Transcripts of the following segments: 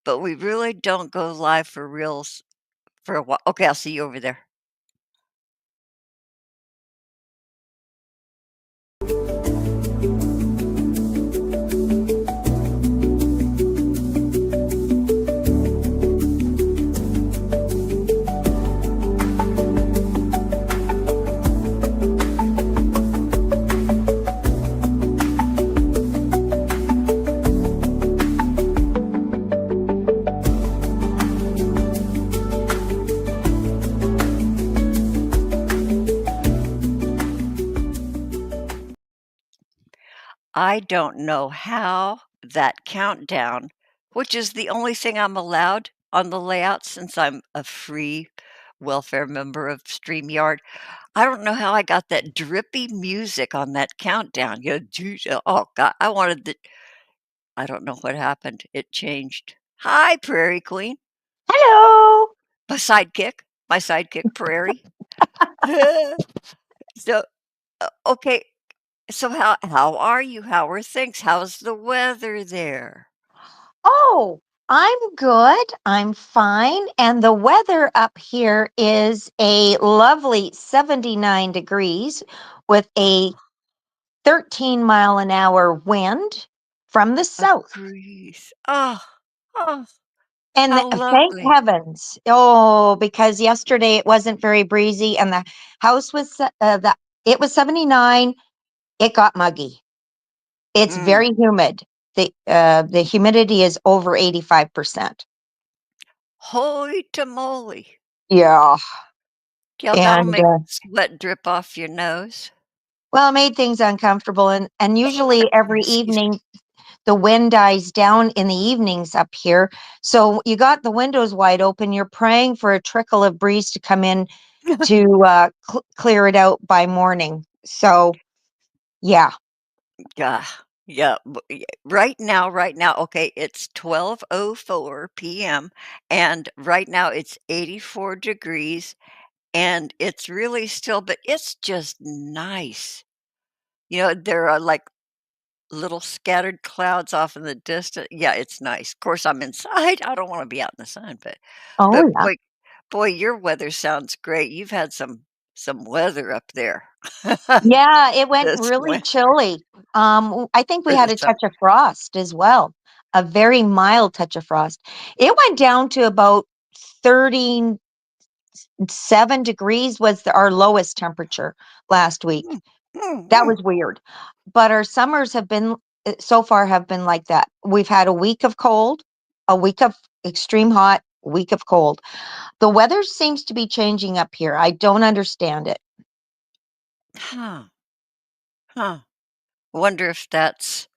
but we really don't go live for reals for a while. Okay, I'll see you over there. I don't know how that countdown, which is the only thing I'm allowed on the layout since I'm a free welfare member of StreamYard. I don't know how I got that drippy music on that countdown. Oh god, I don't know what happened. It changed. Hi, Prairie Queen. Hello. My sidekick Prairie. So, okay, so how are you? How are things? How's the weather there? Oh, I'm good. I'm fine. And the weather up here is a lovely 79 degrees with a 13-mile-an-hour wind from the A south. breeze. Oh, And how thank lovely. heavens. Oh, because yesterday it wasn't very breezy and the house was it was 79. It got muggy. It's Mm, very humid. The humidity is over 85%. holy tamale. Yeah. Yeah, that'll And make sweat drip off your nose. well, it made things uncomfortable. And usually every Excuse evening the wind dies down in the evenings up here. So you got the windows wide open. You're praying for a trickle of breeze to come in me. to clear it out by morning. So yeah. Yeah, right now, okay, it's 12:04 PM, and right now it's 84 degrees, and it's really still but it's just nice. There are, like, little scattered clouds off in the distance. Yeah, it's nice. Of course, I'm inside. I don't wanna be out in the sun, Oh but yeah. boy, your weather sounds great. You've had some weather up there Yeah, it went this really win chilly. I think we for the had a summer. touch of frost as well, a very mild touch of frost. It went down to about 37 degrees was our lowest temperature last week. Mm, mm, That mm. was weird. But our summers have been so far have been like that. We've had a week of cold, a week of extreme hot, a week of cold. The weather seems to be changing up here. I don't understand it. Huh, huh. Wonder if that's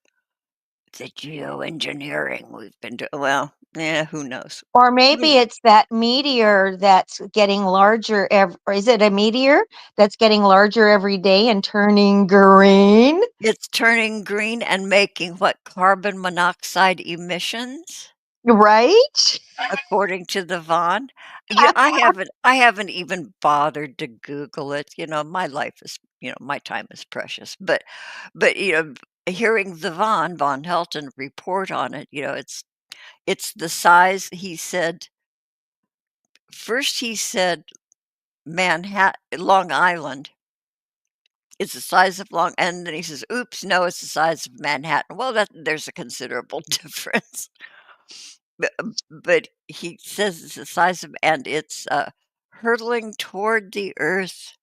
the geoengineering we've been doing. Well, yeah, who knows? Or Who maybe it's that meteor that's getting larger or is it a meteor that's getting larger every day and turning green? It's turning green and making what, carbon monoxide emissions, Right? according to the Vaughn? I haven't even bothered to Google it. My life is, my time is precious. But hearing the Von Helton report on it, it's the size. He said Manhattan, Long Island is the size of Long, and then he says, "Oops, no, it's the size of Manhattan." Well, there's a considerable difference. But he says it's the size of and it's, hurtling toward the Earth.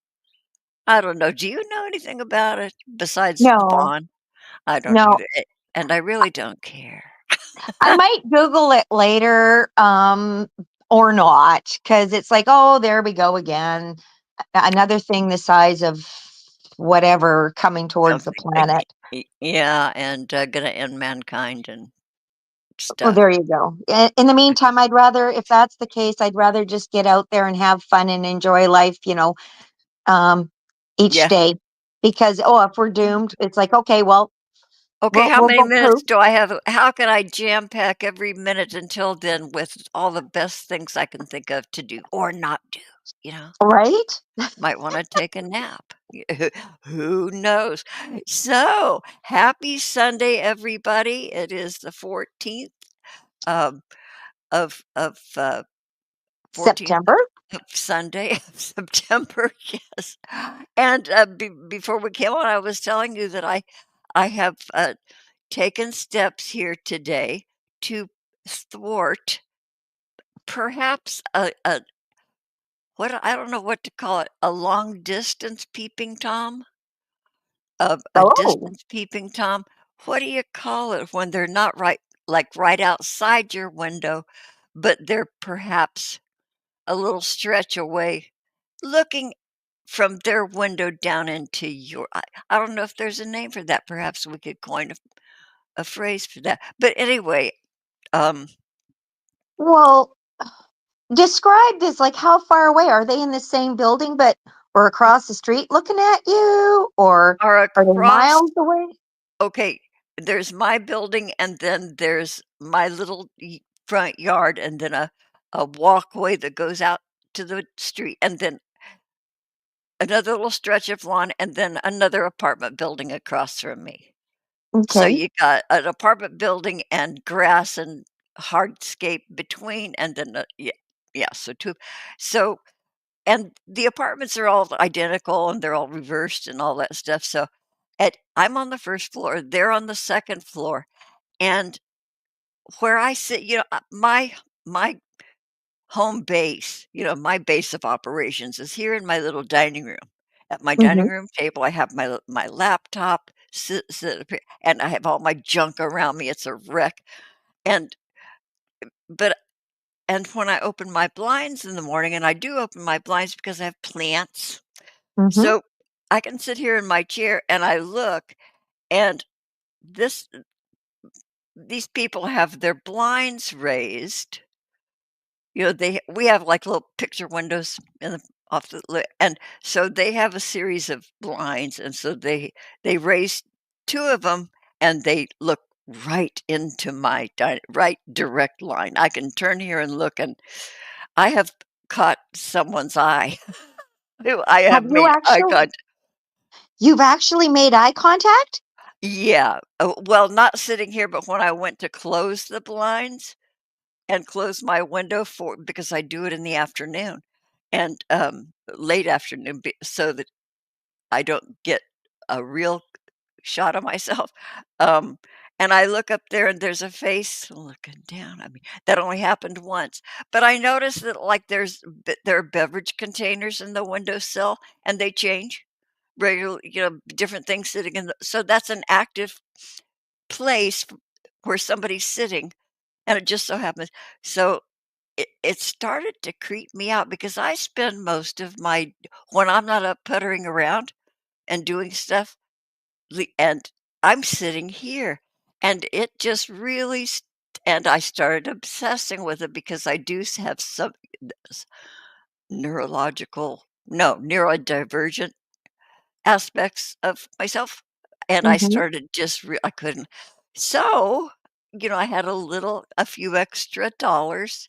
I don't know. Do you know anything about it besides the No, Vaughn? I don't no. either, and I really don't care. I might Google it later, or not, because it's like, oh, there we go again. Another thing the size of whatever coming towards the Something, planet. yeah, and, gonna end mankind and Well, stuff. there you go. In the meantime, I'd rather, if that's the case, I'd rather just get out there and have fun and enjoy life, um, each Yeah. day. Because, oh, if we're doomed, it's like, okay, well, Okay, we'll how we'll many go minutes through, do I have? How can I jam pack every minute until then with all the best things I can think of to do or not do, you know? right? Might wanna take a nap. Who knows? So, happy Sunday, everybody. It is the 14th. Um, of 14th September? of Sunday of September, yes. And, before we came on, I was telling you that I have, taken steps here today to thwart perhaps a what I don't know what to call it, a long distance peeping Tom? A Oh, distance peeping Tom? What do you call it when they're not right outside your window, but they're perhaps a little stretch away, looking from their window down into your I don't know if there's a name for that, perhaps we could coin a phrase for that. But anyway, um, well, describe this, like, how far away? Are they in the same building but or across the street looking at you, or are are they across miles away? okay, there's my building, and then there's my little front yard, and then a walkway that goes out to the street, and then another little stretch of lawn, and then another apartment building across from me. So Okay, you got an apartment building and grass and hardscape between, and then yeah, so 2 so and the apartments are all identical, and they're all reversed and all that stuff, so I'm on the 1st floor, they're on the 2nd floor, and where I sit, my home base, my base of operations is here in my little dining room. At my dining mhm, room table, I have my laptop, sit up here, and I have all my junk around me, it's a wreck, and but and when I open my blinds in the morning, and I do open my blinds because I have plants, mhm, so I can sit here in my chair and I look, and this these people have their blinds raised. We have, like, little picture windows in the off the li and so they have a series of blinds, and so they raised 2 of them, and they look right into my right direct line. I can turn here and look, and I have caught someone's eye. Who I have have you made eye actually contact. you've actually made eye contact? Yeah. Well, not sitting here, but when I went to close the blinds and close my window for because I do it in the afternoon and, late afternoon so that I don't get a real shot of myself, um, and I look up there and there's a face looking down at me. That only happened once, but I noticed that, like, there are beverage containers in the windowsill, and they change regularly, different things sitting in the so that's an active place where somebody's sitting, and it just so happens so it started to creep me out because I spend most of my when I'm not up puttering around and doing stuff, and I'm sitting here, and it just really and I started obsessing with it because I do have some s neurological no, neurodivergent aspects of myself, and I Mhm, started just I couldn't. So, I had a few extra dollars.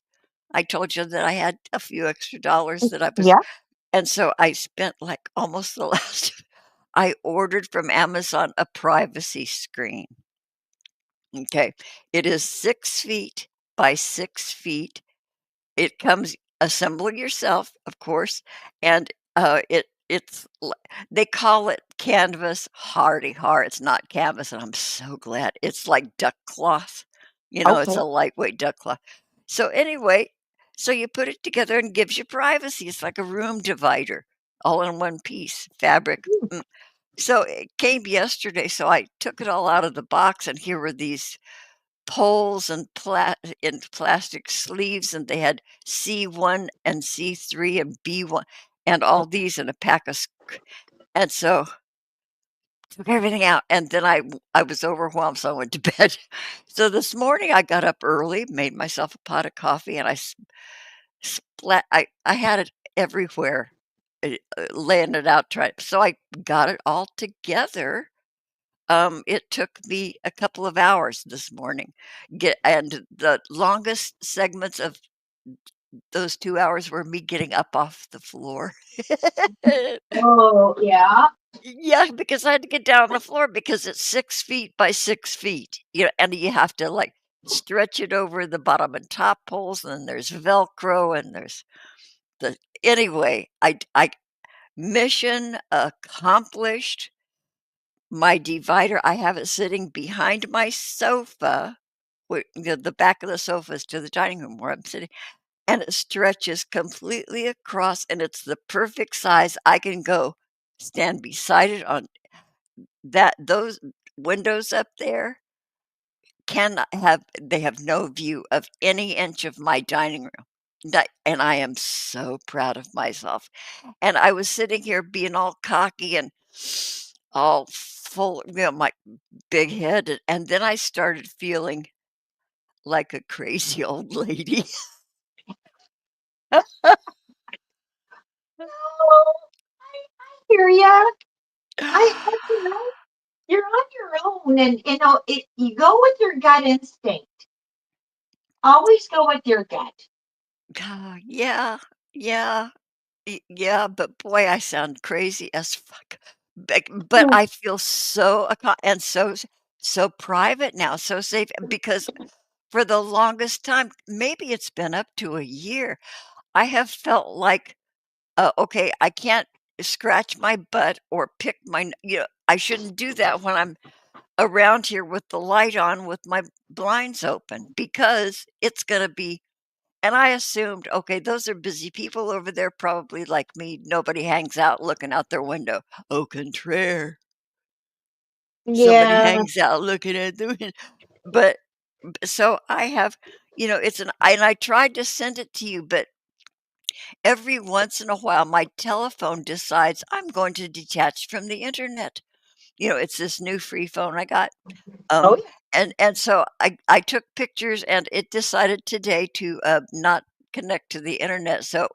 I told you that I had a few extra dollars that I was yeah. and so I spent, like, almost the last I ordered from Amazon a privacy screen, okay? It is 6 feet by 6 feet. It comes assemble it yourself, of course, and, it's li they call it canvas hardy har it's not canvas, and I'm so glad. It's like duck cloth, it's Okay. a lightweight duck cloth. So, anyway, so you put it together and gives you privacy. It's like a room divider all in one piece, fabric. Mm, So, it came yesterday, so I took it all out of the box, and here were these poles and in plastic sleeves, and they had C1 and C3 and B1 and all these in a pack of and so took everything out, and then I was overwhelmed, so I went to bed. So this morning, I got up early, made myself a pot of coffee, and I I had it everywhere, laying it out, so I got it all together. It took me a couple of hours this morning. And the longest segments of those 2 hours were me getting up off the floor. oh, yeah. Yeah, because I had to get down on the floor because it's 6 feet by 6 feet, and you have to, like stretch it over the bottom and top poles, and then there's Velcro, and there's the anyway, I mission accomplished. My divider, I have it sitting behind my sofa, where the back of the sofa is to the dining room where I'm sitting, and it stretches completely across, and it's the perfect size. I can go stand beside it on that those windows up there cannot have they have no view of any inch of my dining room. That and I am so proud of myself. And I was sitting here being all cocky and all full, my big head, and then I started feeling like a crazy old lady. Oh, I hear ya. You know, you're on your own, and you go with your gut instinct. Always go with your gut. Yeah, yeah, yeah, but boy, I sound crazy as fuck. But Mm. I feel so and so private now, so safe because for the longest time, maybe it's been up to a year, I have felt like, okay, I can't scratch my butt or pick my I shouldn't do that when I'm around here with the light on with my blinds open because it's gonna be and I assumed, okay, those are busy people over there, probably like me. Nobody hangs out looking out their window. Au contraire, somebody Yeah. hangs out looking at the window. But so I have, it's and I tried to send it to you, but every once in a while my telephone decides I'm going to detach from the internet. It's this new free phone I got. Oh, Um, yeah. and so I took pictures and it decided today to not connect to the internet. So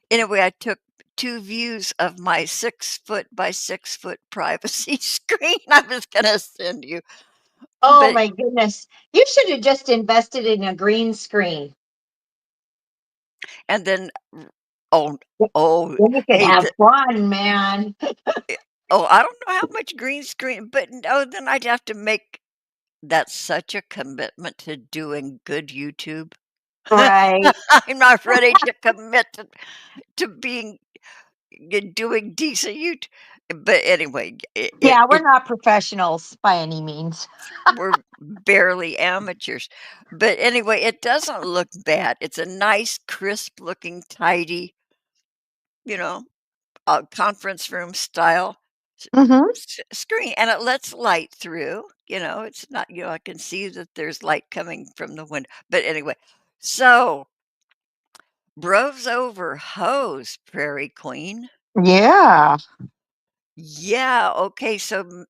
anyway, I took 2 views of my 6 foot by 6 foot privacy screen I was gonna send you, Oh but my goodness. You should have just invested in a green screen. and then oh oh, Then you could hey, have fun, man. I don't know how much green screen, but no, then I'd have to make that's such a commitment to doing good YouTube. Right. I'm not ready to commit to being doing decent YouTube. But anyway, Yeah, we're not professionals by any means. we're barely amateurs. But anyway, it doesn't look bad. It's a nice, crisp looking, tidy, you know, conference room style Mhm. screen, and it lets light through. It's not, I can see that there's light coming from the window. But anyway, so bros over hoes, Prairie Queen. Yeah. Yeah, okay, so,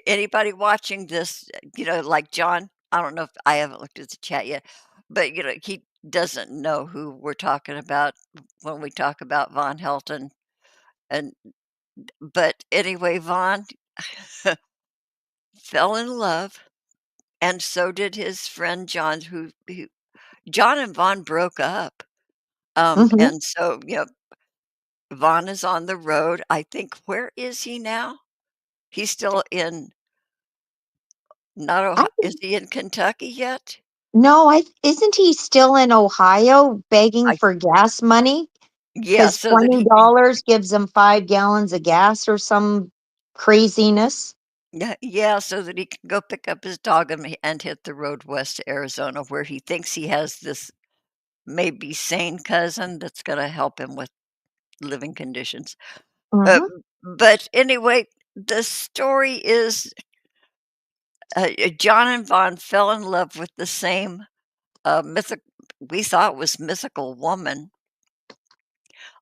anybody watching this, like John, I don't know if I haven't looked at the chat yet, but, he doesn't know who we're talking about when we talk about Von Helton, and but anyway, Von fell in love, and so did his friend John, who John and Von broke up, Mhm. and so, Von is on the road, I think where is he now? He's still in not I Ohi is think he in Kentucky yet? no, I isn't he still in Ohio begging I for gas money? Yeah, Because so that he can $20 gives him 5 gallons of gas or some craziness. yeah, so that he can go pick up his dog and hit the road west to Arizona where he thinks he has this maybe sane cousin that's gonna help him with living conditions. Uh, Mhm. but anyway, the story is, John and Vaughn fell in love with the same, mythic we thought was mythical woman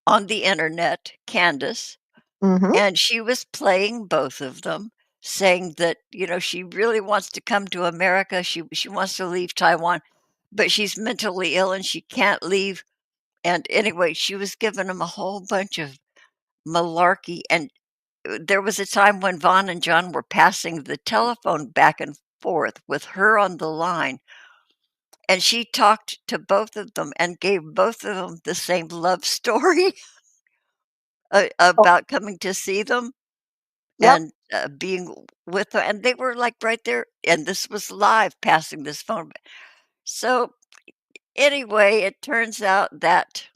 on the Internet, Candace. Mhm. And she was playing both of them, saying that, she really wants to come to America. She wants to leave Taiwan, but she's mentally ill and she can't leave. And anyway, she was giving him a whole bunch of malarkey. And there was a time when Vaughn and John were passing the telephone back and forth with her on the line. And she talked to both of them and gave both of them the same love story Oh, about coming to see them. yep. And, being with her and they were, like, right there and this was live passing this phone. So, anyway, it turns out that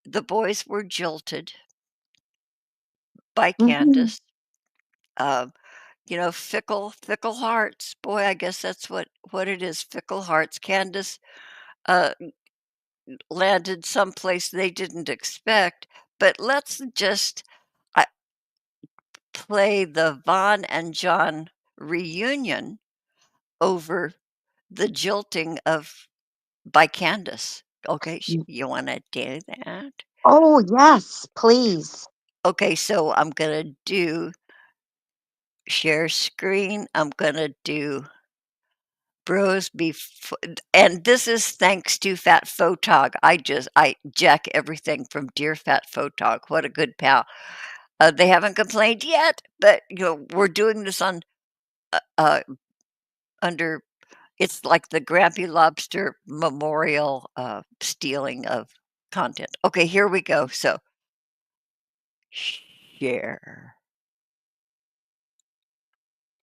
the boys were jilted by Mhm. Candace. Um, fickle hearts. Boy, I guess that's what it is, fickle hearts. Candace, uh, landed someplace they didn't expect, but let's just, uh, play the Vaughn and John reunion over the jilting of by Candace. Okay, Mm. you wanna do that? Oh, yes, please. Okay, so I'm gonna do share screen, I'm gonna do Bros befo and this is thanks to Fat Photog. I jack everything from Dear Fat Photog. What a good pal. They haven't complained yet, but, we're doing this on, under it's like the Grampy Lobster memorial, stealing of content. Okay, here we go. So, share.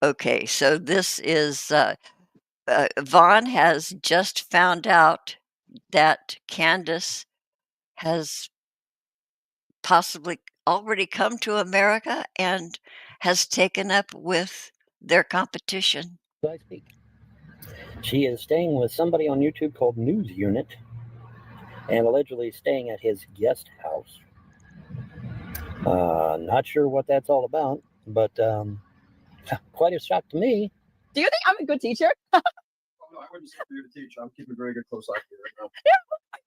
Okay, so this is, Vaughn has just found out that Candace has possibly already come to America and has taken up with their competition. I speak. She is staying with somebody on YouTube called News Unit and allegedly staying at his guest house. Not sure what that's all about, but quite a shock to me. Do you think I'm a good teacher? Oh, no, I wouldn't suffer you to teach. I'm keeping a very good close eye to you right now.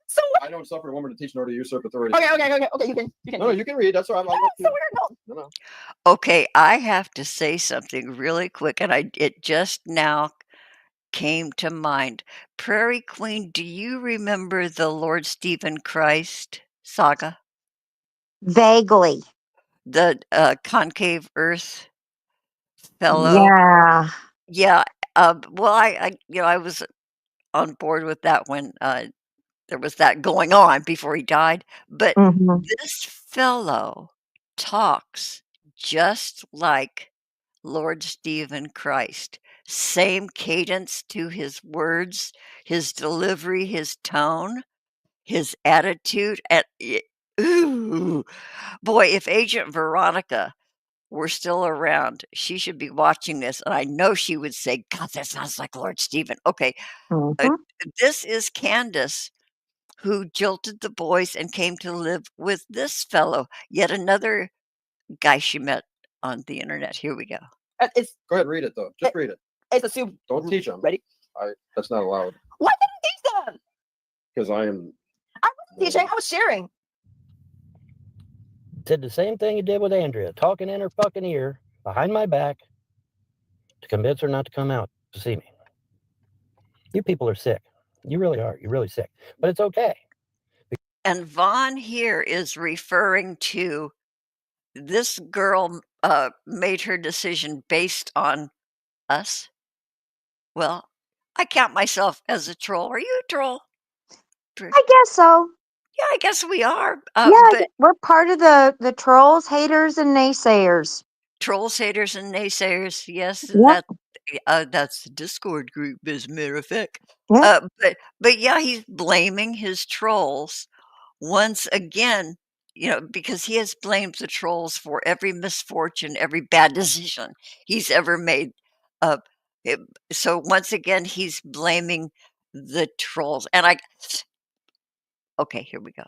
So I don't suffer a woman to teach nor to usurp authority. okay. You can. No, you can read. That's all right. Yeah, it's so weird. No. No. Okay, I have to say something really quick, and it just now came to mind. Prairie Queen, do you remember the Lord Stephen Christ saga? Vaguely. The, concave Earth fellow? Yeah. Yeah, well, I was on board with that when, there was that going on before he died, but Mhm. this fellow talks just like Lord Stephen Christ. Same cadence to his words, his delivery, his tone, his attitude, and ooh, boy, if Agent Veronica were still around, she should be watching this, and I know she would say, "God, that sounds like Lord Stephen." Okay, uh, Mhm. this is Candace, who jilted the boys and came to live with this fellow, yet another guy she met on the internet. Here we go. It's Go ahead, read it though. Just read it. it's a soup. Don't teach them. Ready? That's not allowed Why did you teach them? because I am. I wasn't teaching. I was sharing. Did the same thing he did with Andrea, talking in her fucking ear behind my back to convince her not to come out to see me. You people are sick. You really are. You're really sick. But it's okay. And Vaughn here is referring to this girl made her decision based on us. Well, I count myself as a troll. Are you a troll? I guess so. Yeah, I guess we are. Yeah, But we're part of the trolls, haters, and naysayers. trolls, haters, and naysayers. Yes, Yep. that's the Discord group, as a matter of fact. Yep. But yeah, he's blaming his trolls once again. Because he has blamed the trolls for every misfortune, every bad decision he's ever made. Uh, it- so once again, he's blaming the trolls. Okay, here we go.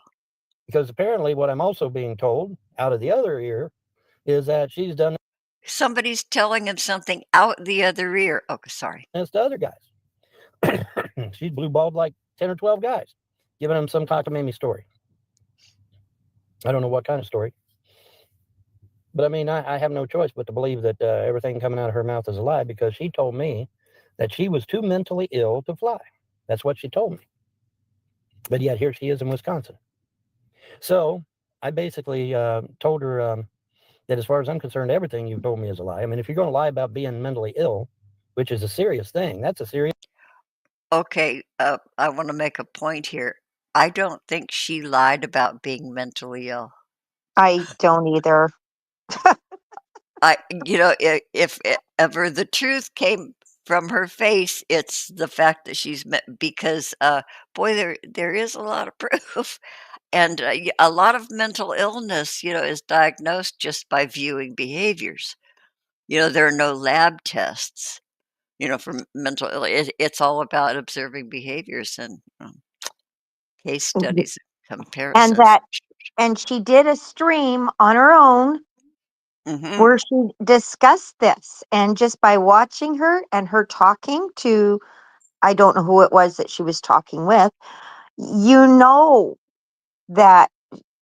Because apparently, what I'm also being told out of the other ear is that she's done Somebody's telling him something out the other ear. Oh, sorry. this to other guys. She's blue balled like 10 or 12 guys, giving them some cockamamie story. I don't know what kind of story. But I mean, I have no choice but to believe that everything coming out of her mouth is a lie because she told me that she was too mentally ill to fly. That's what she told me. But yet here she is in Wisconsin. So I basically told her that as far as I'm concerned, everything you've told me is a lie. I mean, if you're going to lie about being mentally ill, which is a serious thing, that's a serious. Okay, I want to make a point here. I don't think she lied about being mentally ill. I don't either. If ever the truth came from her face, it's the fact that she's because, boy, there is a lot of proof, and, a lot of mental illness, is diagnosed just by viewing behaviors. There are no lab tests, for mental illness. It's all about observing behaviors and, case Mhm. studies, And comparisons. that, and she did a stream on her own Mhm. where she discussed this. And just by watching her and her talking to, I don't know who it was that she was talking with, you know that,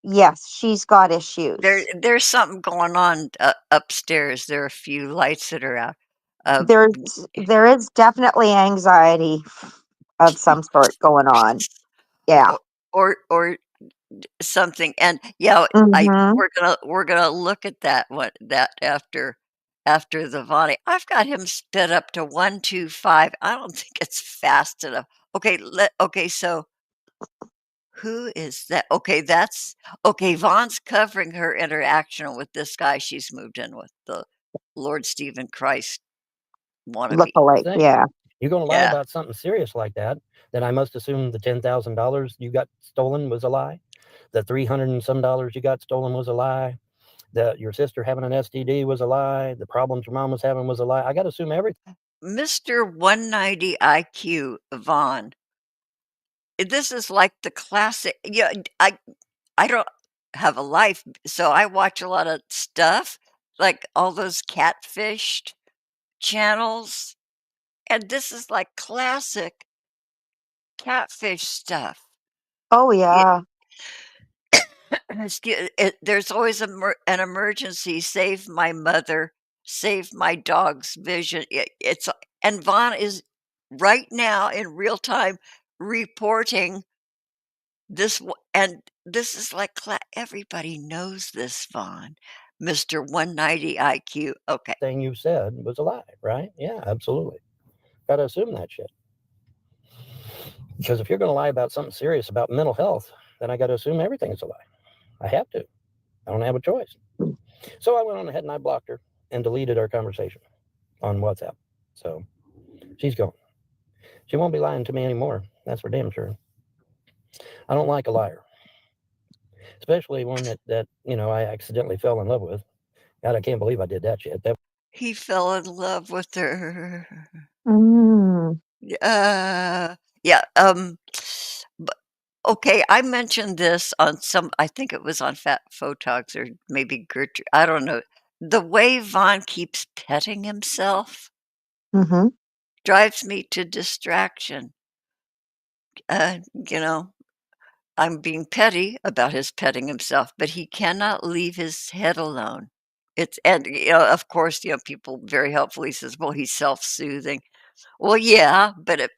yes, she's got issues. There's something going on, upstairs. There are a few lights that are out. Uh, There is definitely anxiety of some sort going on. Yeah. or something, and, yeah, I Mhm. we're gonna look at that after the volley. I've got him sped up to 125. I don't think it's fast enough. Okay, so who is that? Okay, Vaughn's covering her interaction with this guy she's moved in with, the Lord Stephen Christ Look wannabe. alike. Thing. Yeah. You're going to lie Yeah. about something serious like that, then I must assume the $10,000 you got stolen was a lie. The 300 and some dollars you got stolen was a lie. That your sister having an STD was a lie. The problems your mom was having was a lie. I got to assume everything. Mr. 190 IQ, Vaughn. This is like the classic. Yeah, I don't have a life, so I watch a lot of stuff, like all those catfished channels, and this is like classic catfish stuff. Oh, Yeah, yeah. there's always an emergency. Save my mother. Save my dog's vision. And Vaughn is right now in real time reporting and this is like everybody knows this, Vaughn. Mr. 190 IQ. Okay. Thing you said was a lie, right? Yeah, absolutely. Got to assume that shit. Because if you're going to lie about something serious about mental health, then I got to assume everything is a lie. I have to. I don't have a choice. So I went on ahead and I blocked her and deleted our conversation on WhatsApp. So she's gone. She won't be lying to me anymore. That's for damn sure. I don't like a liar, especially one that I accidentally fell in love with. God, I can't believe I did that shit. That He fell in love with her. Mm. Yeah, but okay, I mentioned this on I think it was on Fat Photogs or maybe Gertrude, I don't know. The way Vaughn keeps petting himself Mhm. drives me to distraction. Uh, you know, I'm being petty about his petting himself, but he cannot leave his head alone. And, of course, people very helpfully says, "Well, he's self-soothing." Well, yeah, but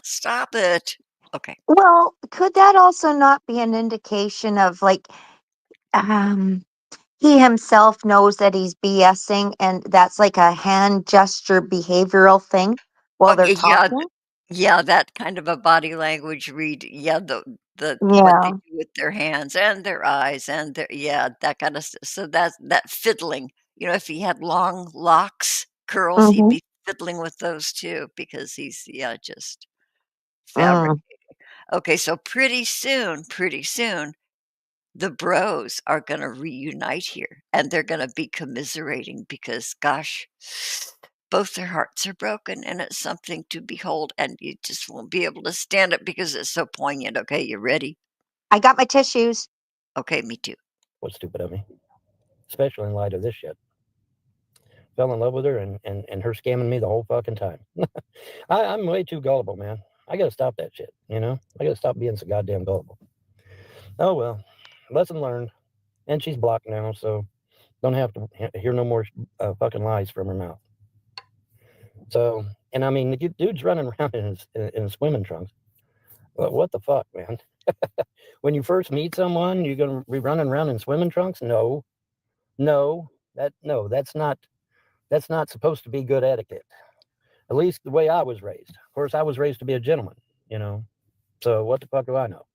stop it. Okay. Well, could that also not be an indication of like, um, he himself knows that he's BSing and that's like a hand gesture behavioral thing while they're Okay, yeah, talking? yeah, that kind of a body language read, yeah, the what they Yeah. do with their hands and their eyes and that kinda so that fiddling, if he had long locks, curls, he'd Mhm. be fiddling with those too because he's, yeah, just fabric. Mm. Okay, so pretty soon, the bros are gonna reunite here, and they're gonna be commiserating because, gosh, both their hearts are broken, and it's something to behold, and you just won't be able to stand it because it's so poignant. Okay, you ready? I got my tissues. Okay, me too. was stupid of me, especially in light of this shit. Fell in love with her and her scamming me the whole fucking time. I'm way too gullible, man. I got to stop that shit, I got to stop being so goddamn gullible. Oh, well, lesson learned. And she's blocked now, so don't have to hear no more fucking lies from her mouth. So, and I mean, the dude's running around in his swimming trunks. Well, what the fuck, man? When you first meet someone, you're gonna be running around in swimming trunks? No, that's not supposed to be good etiquette. At least the way I was raised. Of course, I was raised to be a gentleman, So what the fuck do I know?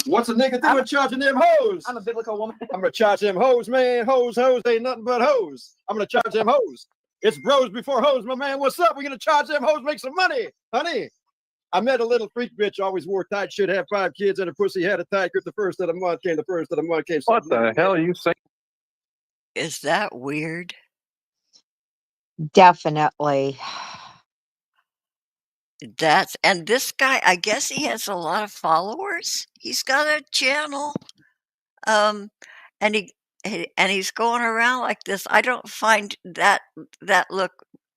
What's a nigga doing charging them hoes? I'm a biblical woman. I'm gonna charge them hoes, man. Hoes ain't nothing but hoes. I'm gonna charge them hoes. It's bros before hoes, my man. What's up? We're gonna charge them hoes, make some money, honey. I met a little freak bitch, always wore tight shit, had 5 kids, and her pussy had a tight grip. The first of the month came, the first of the month came. What the hell are you saying? Is that weird? Definitely. And this guy, I guess he has a lot of followers. He's got a channel. And he's going around like this. I don't find that look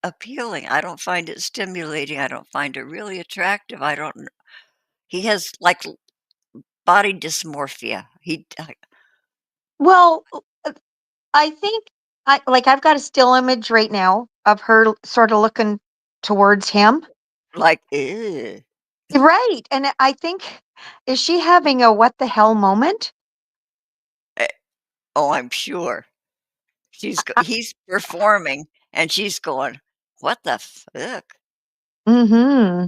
appealing. I don't find it stimulating. I don't find it really attractive. He has like body dysmorphia. Well, I think I've got a still image right now of her sort of looking towards him. like, ew. Right. And I think, is she having a what the hell moment? Oh, I'm sure. He's performing and she's going, what the fuck? Mm-hmm.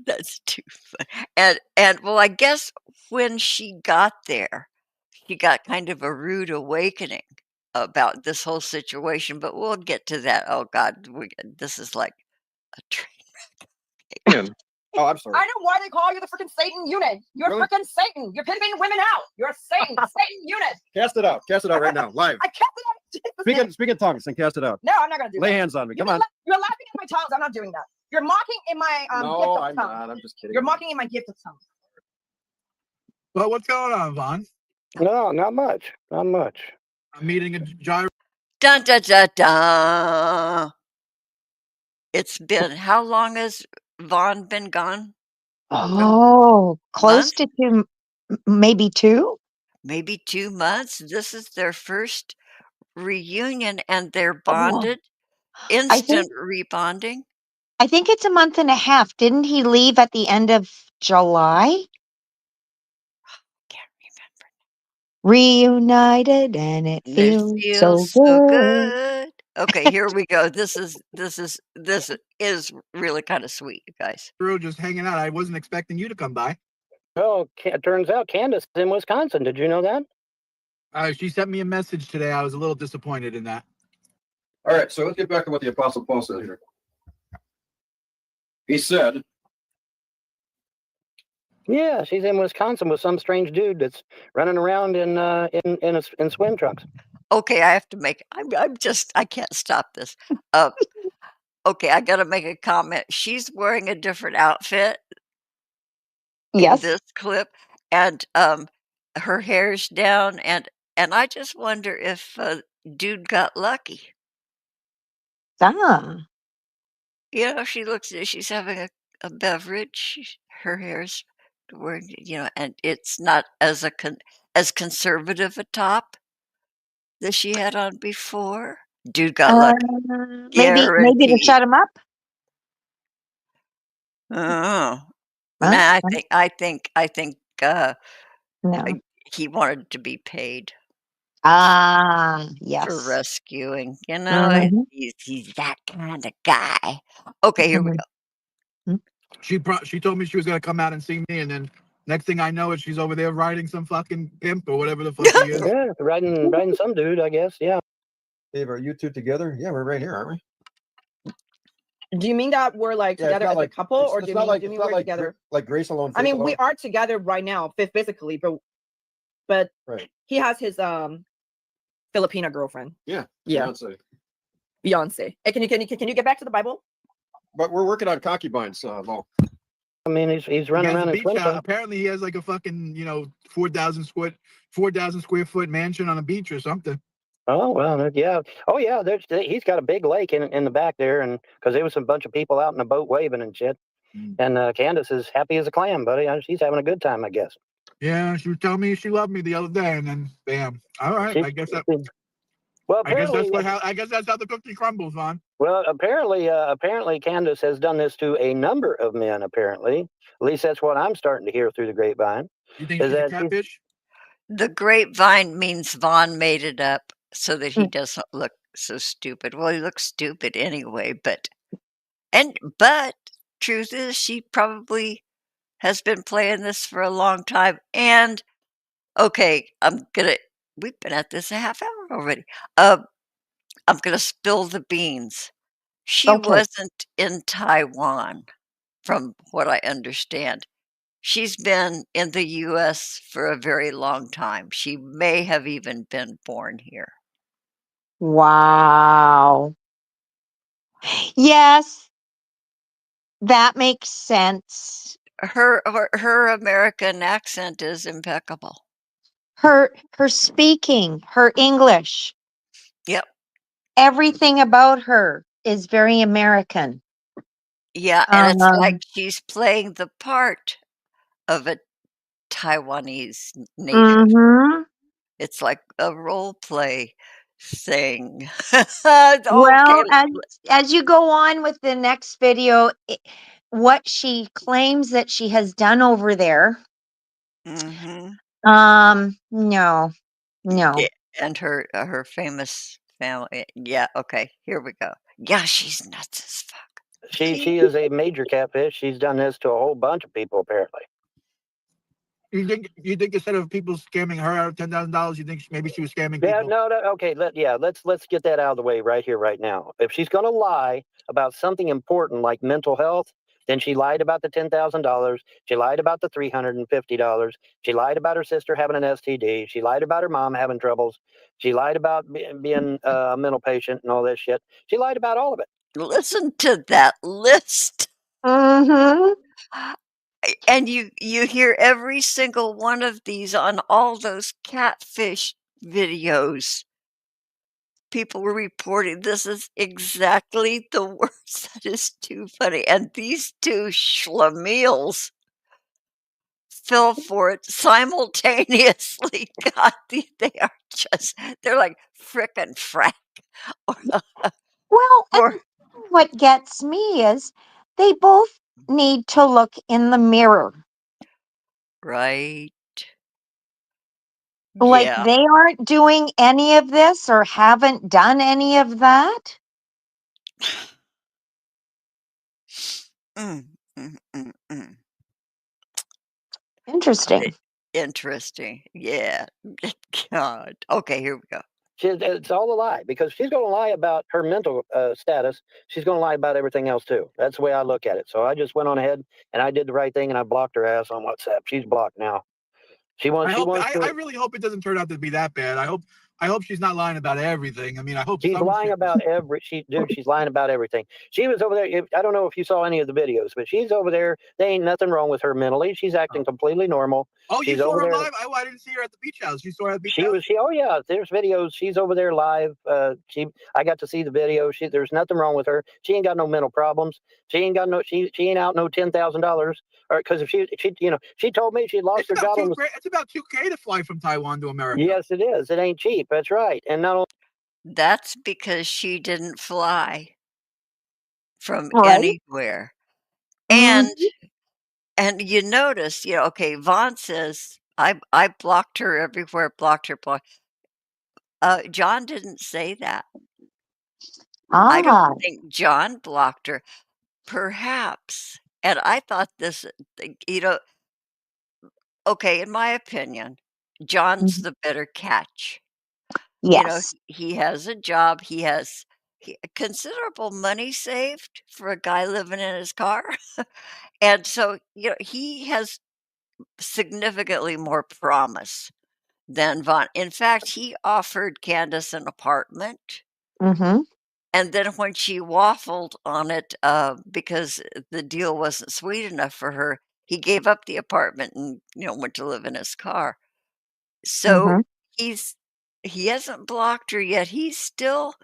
That's too fun. And well, I guess when she got there, she got kind of a rude awakening about this whole situation, but we'll get to that. Oh God, this is like a train. Oh, I'm sorry. I know why they call you the freaking Satan unit. You're Really? freaking Satan. You're pimping women out. You're a Satan. Satan unit. Cast it out. Cast it out right now, live. I can't. Speak in tongues and cast it out. No, I'm not gonna do Lay that. hands on me. You're Come on. You're laughing at my tongues. I'm not doing that. You're mocking in my gift No, of I'm tongues. not. I'm just kidding. You're mocking in my gift of tongues. Well, what's going on, Vaughn? No, not much. Not much. I'm meeting a gyro. Dun dun dun dun. It's been how long has Vaughn been gone? Oh, close Month? to 2, maybe 2? Maybe 2 months. This is their first reunion, and they're Oh, bonded. I think Instant rebonding. I think it's a month and a half. Didn't he leave at the end of July? Can't remember. Reunited and it And it feels so feels so good. good. Okay, here we go. This is really kind of sweet, you guys. Just hanging out. I wasn't expecting you to come by. Oh, it turns out Candace is in Wisconsin. Did you know that? She sent me a message today. I was a little disappointed in that. All right, so let's get back to what the Apostle Paul said here. He said, Yeah, she's in Wisconsin with some strange dude that's running around in swim trunks. Okay, I have to make. I can't stop this. Okay, I got to make a comment. She's wearing a different outfit in Yes. this clip, and her hair's down, and I just wonder if dude got lucky. Ah. You know, she's having a beverage. Her hair's wearing, and it's not as as conservative a top that she had on before. Dude got lucky. Maybe to Guaranteed. shut him up? Oh. Huh? Nah, I think No. he wanted to be paid Ah, for yes. rescuing. Mhm. He's that kind of guy. Okay, here we Mhm. go. She told me she was gonna come out and see me, and then next thing I know, she's over there riding some fucking pimp or whatever the fuck he is. Yeah, riding some dude, I guess. Yeah. Dave, are you two together? Yeah, we're right here, aren't we? Do you mean that we're like Yeah, it's together not as like- a couple, or do it's you not mean, like, do you it's mean not we're like, together? like Grace alone. I Faith mean, we alone? are together right now, physically, but Right. he has his Filipina girlfriend, Yeah. Yeah. Beyonce. Beyonce. Hey, can you get back to the Bible? But we're working on concubines, Mo. I mean, he's He running has a around in beach swim house. trunks. Apparently, he has like a fucking 4,000 square foot mansion on a beach or something. Oh well, yeah. Oh yeah, he's got a big lake in the back there, and because there was a bunch of people out in a boat waving and shit. And Candace is happy as a clam, buddy. She's having a good time, I guess. Yeah, she was telling me she loved me the other day, and then bam. All right, I guess Well, I guess apparently, that's how the cookie crumbles, Vaughn. well, apparently, Candace has done this to a number of men. Apparently, at least that's what I'm starting to hear through the grapevine. You think Is she's a that catfish? The grapevine means Vaughn made it up so that he Mm. doesn't look so stupid. Well, he looks stupid anyway, but truth is she probably has been playing this for a long time. And okay, we've been at this a half hour already. I'm gonna spill the beans. She Okay. wasn't in Taiwan, from what I understand. She's been in the US for a very long time. She may have even been born here. Wow. Yes, that makes sense. Her American accent is impeccable. Her speaking, her English, Yep. everything about her is very American. Yeah, and it's like Um, she's playing the part of a Taiwanese native. mhm. It's like a role play thing. Well, Okay. as you go on with the next video, what she claims that she has done over there, Mhm. no, no. Yeah, and her famous family. Yeah, okay, here we go. Yeah, she's nuts as fuck. She is a major catfish. She's done this to a whole bunch of people apparently. You think instead of people scamming her out of $10,000, you think maybe she was scamming Yeah, people? no, okay. Let's get that out of the way right here, right now. If she's going to lie about something important like mental health, then she lied about the $10,000. She lied about the $350. She lied about her sister having an STD. She lied about her mom having troubles. She lied about being a mental patient and all that shit. She lied about all of it. Listen to that list. Mhm. And you hear every single one of these on all those catfish videos. People were reporting this is exactly the worst. That is too funny. And these two schlemiels fell for it simultaneously. God, they are just they're like frickin' frack. Well, and Or what gets me is they both need to look in the mirror. right. Like Yeah. they aren't doing any of this or haven't done any of that. Mm, mm. Interesting. Interesting. Yeah. God. Okay, here we go. It's all a lie because she's going to lie about her mental status. She's going to lie about everything else too. That's the way I look at it. So I just went on ahead and I did the right thing and I blocked her ass on WhatsApp. She's blocked now. She wants I to. really hope it doesn't turn out to be that bad. I hope she's not lying about everything. I mean, I hope She's some lying shit. about she's lying about everything. She was over there. I don't know if you saw any of the videos, but she's over there. There ain't nothing wrong with her mentally. She's acting completely normal. Oh, you She's saw over her there. live? I didn't see her at the beach house. You saw her at the beach house? Oh yeah, there's videos. She's over there live. I got to see the video. There's nothing wrong with her. She ain't got no mental problems. She ain't out no $10,000. Or because if she told me she lost It's her about job on two the. great. It's about $2K to fly from Taiwan to America. Yes, it is. It ain't cheap. That's right. And not only That's because she didn't fly from Right. anywhere. And Mhm. and you notice, okay, Vaughn says, I blocked her everywhere, blocked her, blocked. John didn't say that. I don't Ah. think John blocked her. Perhaps. And I thought this, you know, okay, in my opinion, John's Mhm. the better catch. Yes. He has a job, he has considerable money saved for a guy living in his car. And so, he has significantly more promise than Vaughn. In fact, he offered Candace an apartment. Mhm. And then when she waffled on it, because the deal wasn't sweet enough for her, he gave up the apartment and, went to live in his car. So Mhm. he's he hasn't blocked her yet. He's still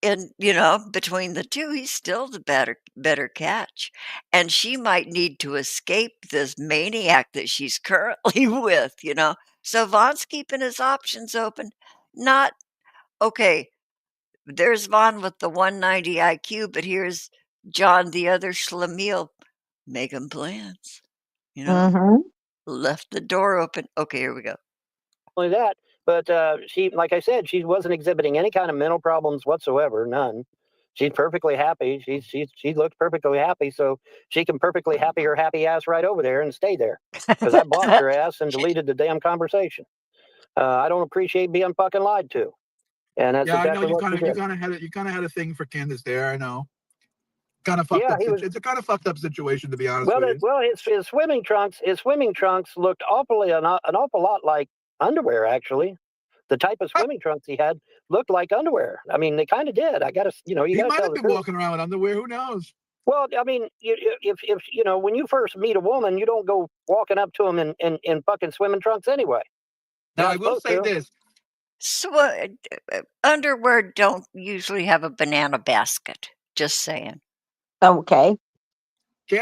between the two, he's still the better catch. And she might need to escape this maniac that she's currently with. So Vaughn's keeping his options open. Not okay. There's Vaughn with the 190 IQ, but here's John, the other schlemiel, making plans, you know? Mhm. Left the door open. Okay, here we go. that, but she, like I said, she wasn't exhibiting any kind of mental problems whatsoever. None. She's perfectly happy. She looked perfectly happy, so she can perfectly happy her happy ass right over there and stay there. Because I blocked her ass and deleted the damn conversation. I don't appreciate being fucking lied to. And that's Yeah, I know exactly you what kind she of you did. kind of had you kind of had a thing for Candace there. I know. Kind of fucked Yeah, up. he was. It's a kind of fucked up situation, to be honest Well, with you. his swimming trunks looked an awful lot like underwear. Actually, the type of swimming trunks he had looked like underwear. I mean, they kind of did. You He got to might tell have the been truth. walking around with underwear. Who knows? Well, I mean, if when you first meet a woman, you don't go walking up to them in fucking swimming trunks anyway. Now, You're I not will supposed say to. this. So, underwear don't usually have a banana basket. Just saying. Okay.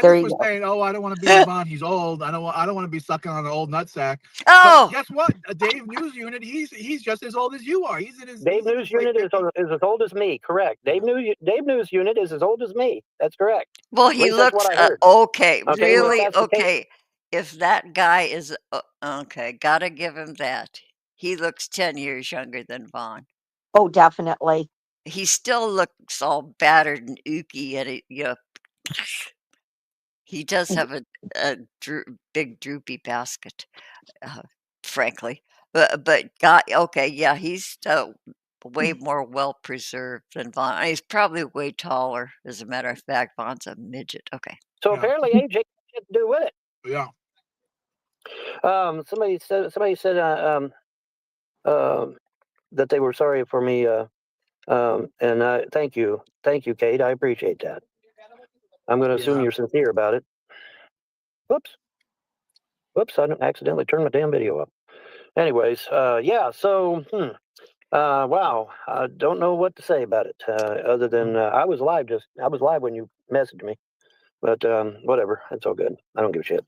There Candace you was go. saying, "Oh, I don't want to be with Vaughn. He's old. I don't want to be sucking on an old nutsack." But Oh, guess what? A Dave News Unit. He's just as old as you are. He's in his Dave News late Unit is 50s. as old as me. Correct. Dave News Unit is as old as me. That's correct. well, At he least that's what looks I heard. okay. Okay, well, if Really that's the case, okay. If that guy is okay, gotta give him that. He looks 10 years younger than Vaughn. Oh, definitely. He still looks all battered and ooky, and he does have a big droopy basket, uh, frankly. But God, okay, yeah, he's way more well preserved than Vaughn. And he's probably way taller. As a matter of fact, Vaughn's a midget. Okay. so Yeah. apparently AJ had shit to do with it. Yeah. Somebody said that they were sorry for me. And thank you, Kate. I appreciate that. I'm going to assume Yeah. you're sincere about it. Whoops. I accidentally turned my damn video up. Anyways, yeah. So, wow. I don't know what to say about it, other than I was live when you messaged me. But whatever, it's all good. I don't give a shit.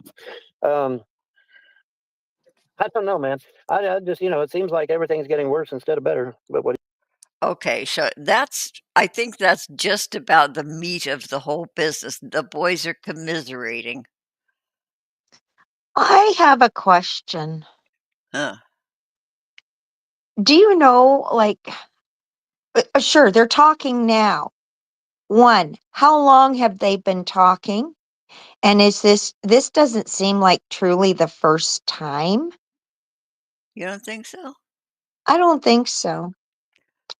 I don't know, man. I just, it seems like everything's getting worse instead of better. But what? Okay, so I think that's just about the meat of the whole business. The boys are commiserating. I have a question. Huh. Do you know, like, sure, they're talking now. One, how long have they been talking? And is this doesn't seem like truly the first time? You don't think so? I don't think so.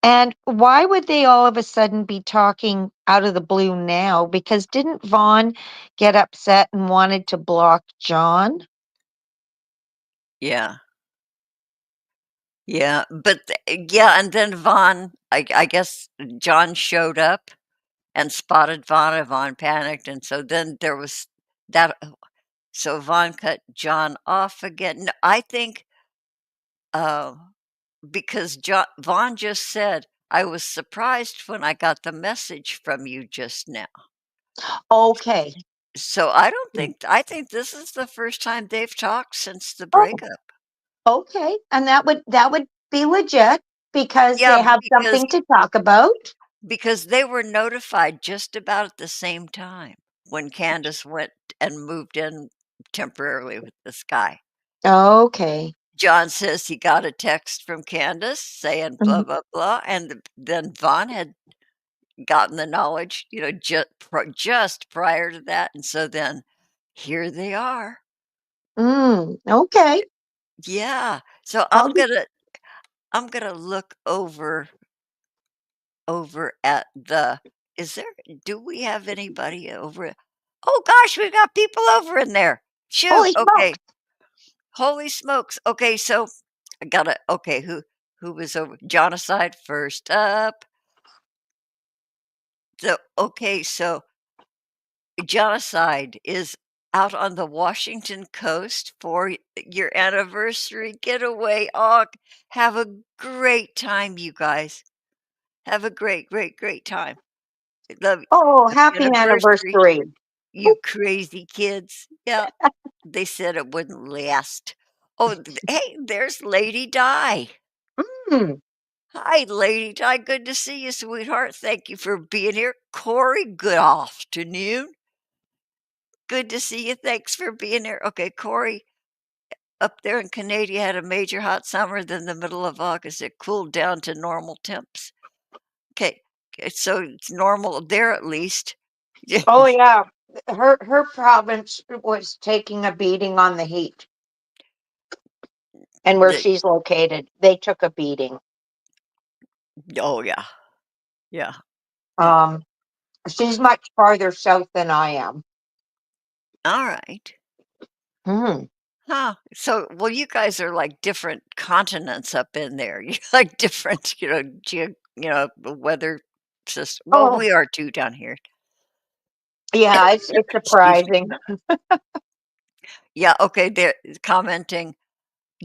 And why would they all of a sudden be talking out of the blue now? Because didn't Vaughn get upset and wanted to block John? Yeah. Yeah, but yeah, and then Vaughn, I guess John showed up and spotted Vaughn, and Vaughn panicked, and so then there was that. So Vaughn cut John off again. No, I think uh, because Vaughn just said, "I was surprised when I got the message from you just now." Okay. So I think this is the first time they've talked since the Oh, breakup. okay. And that would be legit because Yeah, they have something to talk about. because they were notified just about at the same time when Candace went and moved in temporarily with this guy. Okay. John says he got a text from Candace saying blah, Mhm. blah, blah. And then Vaughn had gotten the knowledge, just prior to that. And so then here they are. Okay. Yeah. So I'll be I'm gonna look over at the do we have anybody over oh gosh, we've got people over in there. Shoot, holy okay. smokes. Holy smokes. Okay, so I gotta okay, who was over Jonocide first up. So Jonocide is out on the Washington coast for your anniversary getaway. Oh, have a great time, you guys. Have a great, great, great time. The Oh, Happy happy anniversary, anniversary. you crazy kids. Yeah, they said it wouldn't last. Oh, hey, there's Lady Di. Mm. Hi, Lady Di. Good to see you, sweetheart. Thank you for being here. Corey, good afternoon. Good to see you. Thanks for being here. Okay, Corey, up there in Canada had a major hot summer. Then the middle of August, it cooled down to normal temps. Okay, so it's normal there at least. Oh yeah. Her province was taking a beating on the heat. And where The- she's located, they took a beating. Oh, yeah. Yeah. Um, she's much farther south than I am. All right. Hmm. Huh. So, well, you guys are like different continents up in there. You're like different, weather system. Well, Oh, we are too down here. yeah, it's Excuse me. surprising. Yeah. Okay. They're commenting.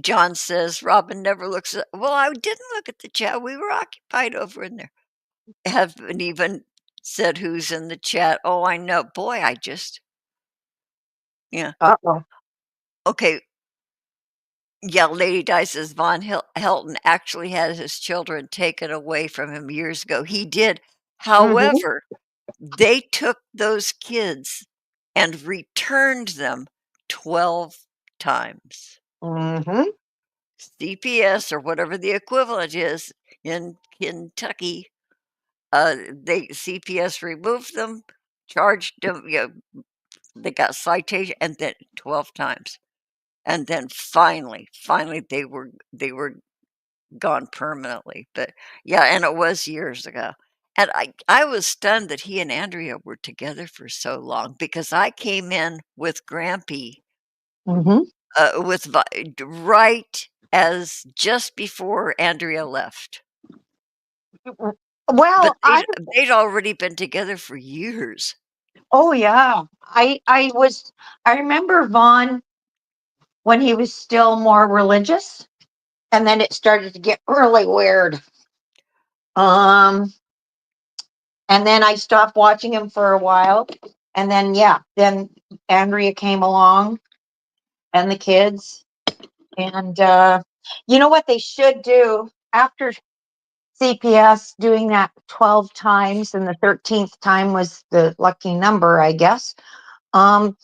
John says Robin never looks at. Well, I didn't look at the chat. We were occupied over in there. Haven't even said who's in the chat. Oh, I know. Boy, yeah. Uh-oh. Okay. Yeah, Lady Di says Von Helton actually had his children taken away from him years ago. He did. Mm-hmm. However, they took those kids and returned them 12 times. Mm-hmm. CPS or whatever the equivalent is in Kentucky, CPS removed them, charged them, they got citation, and then 12 times. And then finally, they were gone permanently. But yeah, and it was years ago. And I was stunned that he and Andrea were together for so long because I came in with Grampy Mm-hmm. right as just before Andrea left. But Well, they'd already been together for years. oh yeah. I remember Vaughn when he was still more religious, and then it started to get really weird. Um, and then I stopped watching him for a while, and then yeah, then Andrea came along and the kids, and you know what they should do after CPS doing that 12 times, and the 13th time was the lucky number, I guess. Um,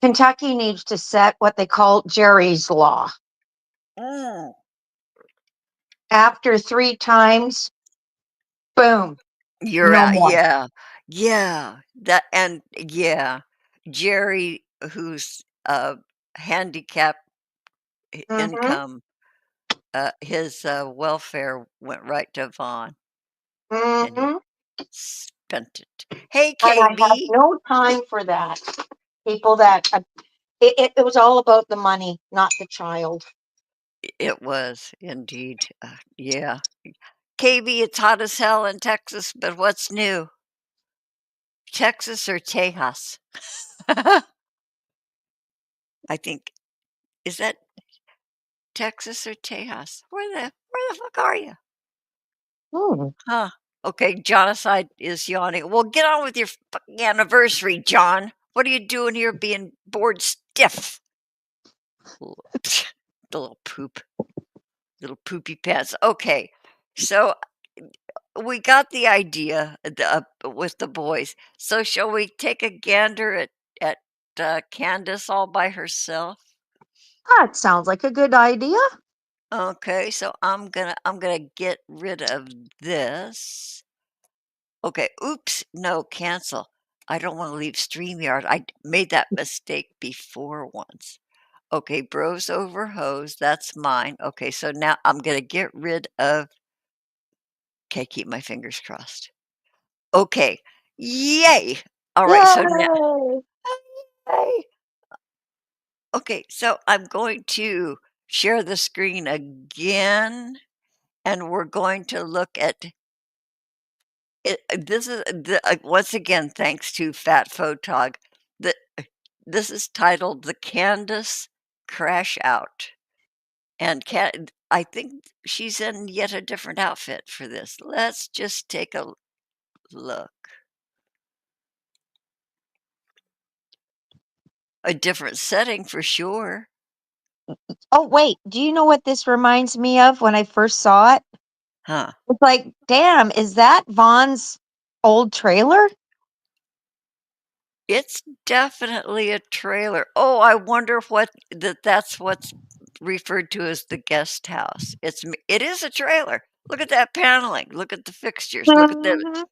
Kentucky needs to set what they call Jerry's Law. Mm. After 3 times, boom, You're no out. more. Yeah. Yeah. Yeah. Jerry, who's handicapped Mm-hmm. income, his welfare went right to Vaughn and he Mm-hmm. spent it. Hey, And I have KB. no time for that. People that it was all about the money, not the child. It was indeed. Yeah. KB, it's hot as hell in Texas, but what's new? Texas or Tejas? I think, is that Texas or Tejas? Where the fuck are you? Hmm. Huh. Okay, Jonocide is yawning. Well, get on with your fucking anniversary, John. What are you doing here being bored stiff? The little poop. Little poopy pants. Okay. So we got the idea with the boys. So shall we take a gander at Candace all by herself? That sounds like a good idea. Okay, so I'm gonna get rid of this. Okay, oops, no, cancel. I don't want to leave StreamYard. I made that mistake before once. Okay, bros over hoes, that's mine. Okay, so now I'm gonna get rid of. Okay, keep my fingers crossed. Okay, yay! All right, so now, Yay! yay. Okay, so I'm going to share the screen again, and we're going to look at it. This is once again thanks to Fat Photog. The This is titled "The Candace Crash Out," and I think she's in yet a different outfit for this. Let's just take a look. A different setting for sure. Oh wait, do you know what this reminds me of when I first saw it? Huh. It's like, damn, is that Vaughn's old trailer? It's definitely a trailer. Oh, I wonder that's what's referred to as the guest house. It is a trailer. Look at that paneling. Look at the fixtures. Look at Mhm.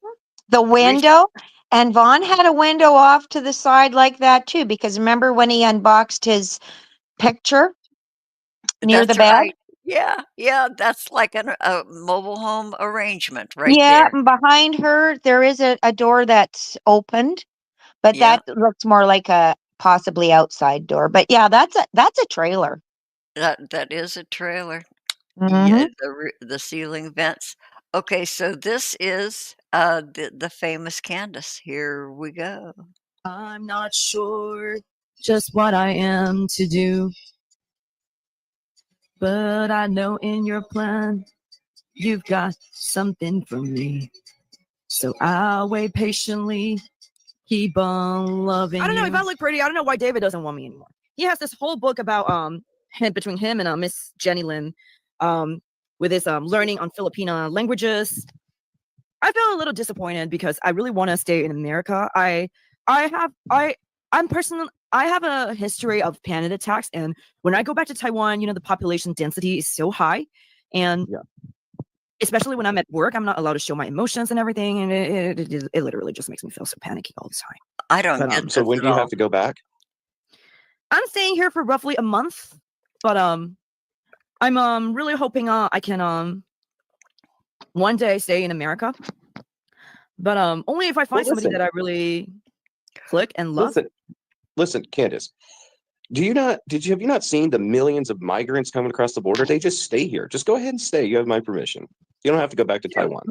The re- window. And Vaughn had a window off to the side like that too, because remember when he unboxed his picture near the That's bed? right. Yeah, that's like a mobile home arrangement right Yeah, there. and behind her, there is a door that's opened, but Yeah, that looks more like a possibly outside door. But yeah, that's a trailer. that is a trailer. Yeah, Mhm. the ceiling vents. Okay, so this is, the famous Candace. Here we go. I'm not sure just what I am to do, but I know in your plan you've got something for me. So I'll wait patiently, keep on loving I don't know if you. I look pretty. I don't know why David doesn't want me anymore. He has this whole book about him between him and Miss Jenny Lim, with his learning on Filipino languages. I feel a little disappointed because I really want to stay in America. I'm personal. I have a history of panic attacks, and when I go back to Taiwan, the population density is so high, and Yeah. especially when I'm at work, I'm not allowed to show my emotions and everything, and it literally just makes me feel so panicky all the time. I don't But get So this when at do you all. have to go back? I'm staying here for roughly a month, but I'm really hoping I can one day stay in America. But only if I Well, find somebody listen, that I really click and love. listen, Candace. Have you not seen the millions of migrants coming across the border? They just stay here. Just go ahead and stay. You have my permission. You don't have to go back to Taiwan.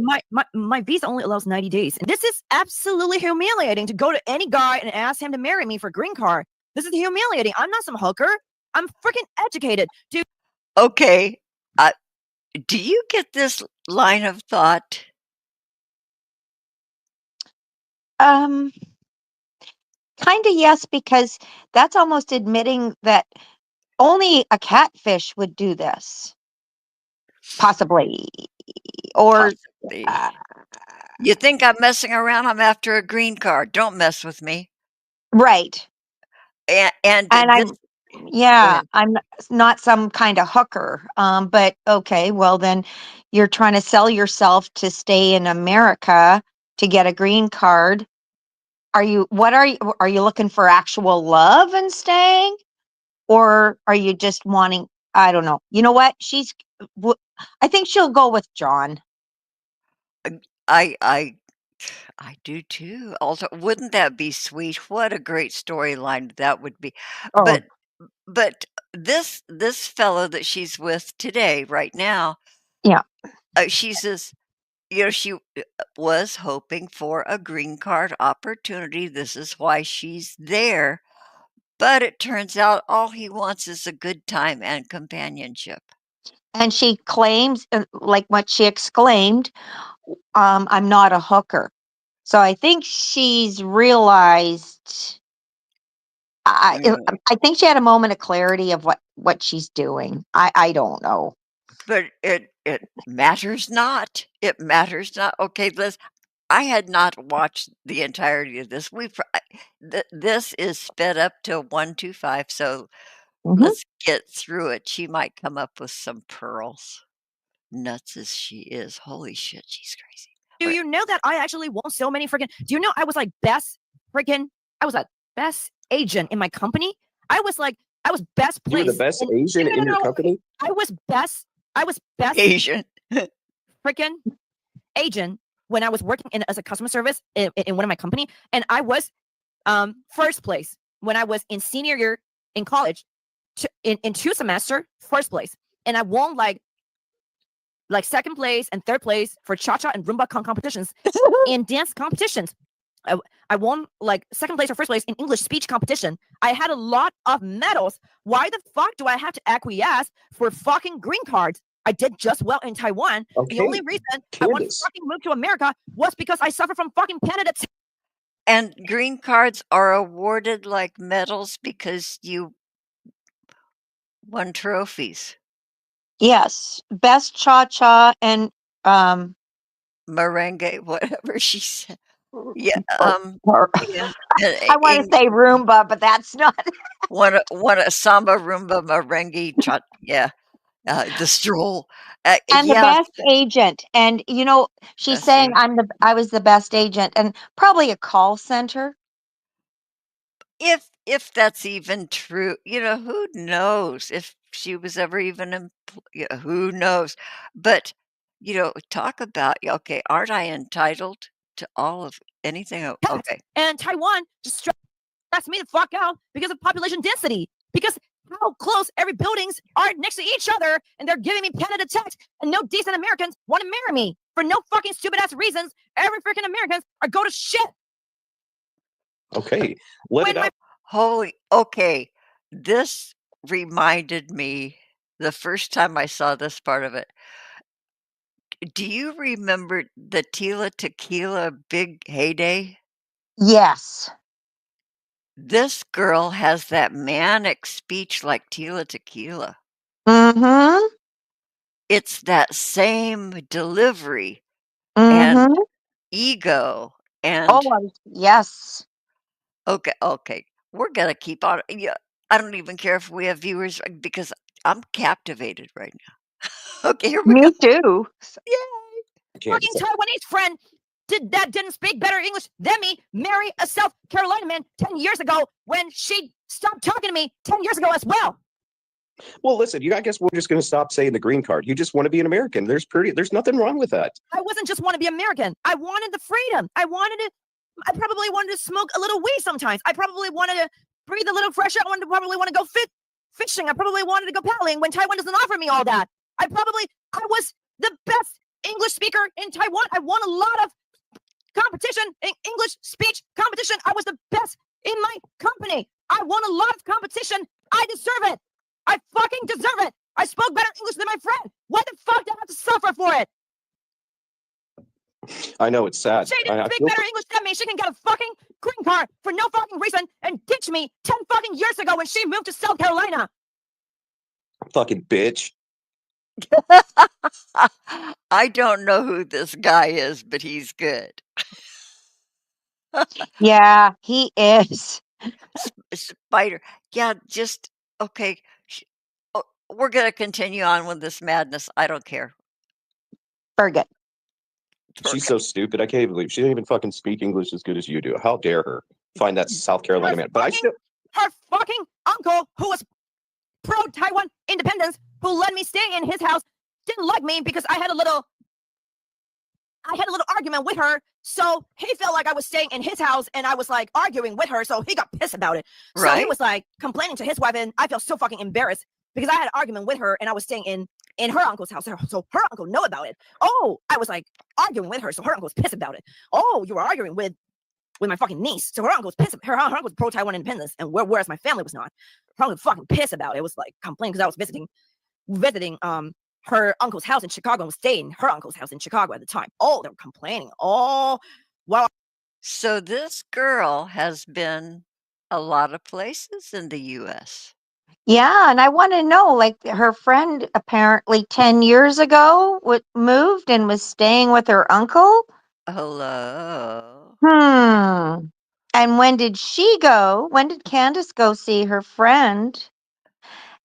My visa only allows 90 days. And this is absolutely humiliating to go to any guy and ask him to marry me for a green card. This is humiliating. I'm not some hooker. I'm freaking educated. Dude, Okay, do you get this line of thought? Um, kind of yes, because that's almost admitting that only a catfish would do this, possibly, or Possibly. uh, You think I'm messing around? I'm after a green card. Don't mess with me. right. And And this I'm, Go yeah, ahead. I'm not some kind of hooker. But okay, well then you're trying to sell yourself to stay in America to get a green card. Are you looking for actual love and staying? Or are you just wanting, I don't know. You know what? I think she'll go with John. I I I do too. Also, wouldn't that be sweet? What a great storyline that would be. Oh, But but this fellow that she's with today, right now, yeah. she says, she was hoping for a green card opportunity. This is why she's there. But it turns out all he wants is a good time and companionship. And she claims, like what she exclaimed, I'm not a hooker. So I think she's realized. Mm. I think she had a moment of clarity of what she's doing. I don't know. But it matters not. It matters not. Okay, I had not watched the entirety of this. This is sped up to 125, so Mhm. let's get through it. She might come up with some pearls. Nuts as she is. Holy shit, she's crazy. do But you know that I actually won so many freaking? Do you know I was like I was a best agent in my company. I was best You were the placed. best No, Asian no, in no, your no. company. I was best. I was best Asian. freaking agent when I was working as a customer service in one of my company, and I was first place when I was in senior year in college, in 2 semester, first place, and I won like second place and third place for cha-cha and rumba competitions in dance competitions. I won like second place or first place in English speech competition. I had a lot of medals. Why the fuck do I have to acquiesce for fucking green cards? I did just well in Taiwan. The only Okay, reason I want to Candace. fucking move to America was because I suffer from fucking candidates. And green cards are awarded like medals because you won trophies. Yes, best cha-cha and um Merengue, whatever she said. Yeah, or yeah, I want to say Roomba, but that's not. won a samba, rumba, merengue, yeah, the stroll. And the Yeah, best agent, and she's best saying agent. I was the best agent, and probably a call center. If that's even true, who knows if she was ever even Yeah, who knows? But, talk about okay, aren't I entitled to all of anything? Oh, Tax. okay. And Taiwan just stressed me the fuck out because of population density. Because how close every buildings are next to each other, and they're giving me Canada tax, and no decent Americans want to marry me for no fucking stupid ass reasons. Every freaking Americans are go to shit. Okay, let When it my out. Holy okay. This reminded me the first time I saw this part of it. Do you remember the Tila Tequila big heyday? Yes. This girl has that manic speech like Tila Tequila. Mm-hmm. It's that same delivery and Mm-hmm. ego and Oh, yes. okay. We're gonna keep on. Yeah, I don't even care if we have viewers because I'm captivated right now. Okay, here we go. Me too. Candace, fucking Taiwanese friend didn't speak better English than me marry a South Carolina man 10 years ago when she stopped talking to me 10 years ago as well. well, listen, I guess we're just going to stop saying the green card. You just want to be an American. There's nothing wrong with that. I wasn't just want to be American. I wanted the freedom. I probably wanted to smoke a little weed sometimes. I probably wanted to breathe a little fresh air. Probably want to go fishing. I probably wanted to go paddling when Taiwan doesn't offer me all that. I was the best English speaker in Taiwan. I won a lot of competition in English speech competition. I was the best in my company. I won a lot of competition. I deserve it. I fucking deserve it. I spoke better English than my friend. Why the fuck did I have to suffer for it? I know it's sad. She didn't I speak feel better English than me. She can get a fucking green card for no fucking reason and ditch me 10 fucking years ago when she moved to South Carolina. fucking bitch. I don't know who this guy is, but he's good. Yeah, he is. Spider. Yeah, just okay. We're gonna continue on with this madness. I don't care. Forget. She's so stupid. I can't even believe she didn't even fucking speak English as good as you do. How dare her find that South Carolina man? But I still, Her fucking uncle, who was pro Taiwan independence, who let me stay in his house, didn't like me because I had a little argument with her. So he felt like I was staying in his house and I was like arguing with her. So he got pissed about it. So he Right? was like complaining to his wife, and I felt so fucking embarrassed because I had an argument with her and I was staying in her uncle's house. So her uncle know about it. Oh, I was like arguing with her. So her uncle was pissed about it. Oh, you were arguing with my fucking niece. So her uncle was pissed. Her uncle was pro Taiwan independence, and whereas my family was not. Her uncle was fucking pissed about it. It was like complaining because I was visiting her uncle's house in Chicago and was staying in her uncle's house in Chicago at the time. Oh, they were complaining. Oh, well, So this girl has been a lot of places in the US. Yeah, and I want to know, like her friend apparently 10 years ago moved and was staying with her uncle. Hello. And when did she go? When did Candace go see her friend?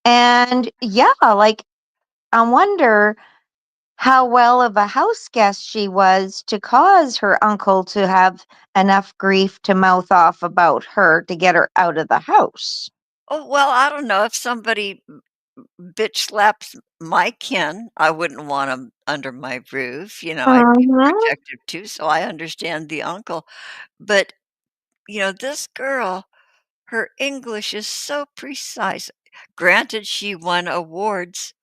And yeah, like I wonder how well of a house guest she was to cause her uncle to have enough grief to mouth off about her to get her out of the house. Oh, well, I don't know if somebody bitch slaps my kin, I wouldn't want them under my roof. I'd be Mhm. protective too, so I understand the uncle. But, this girl, her English is so precise. Granted, she won awards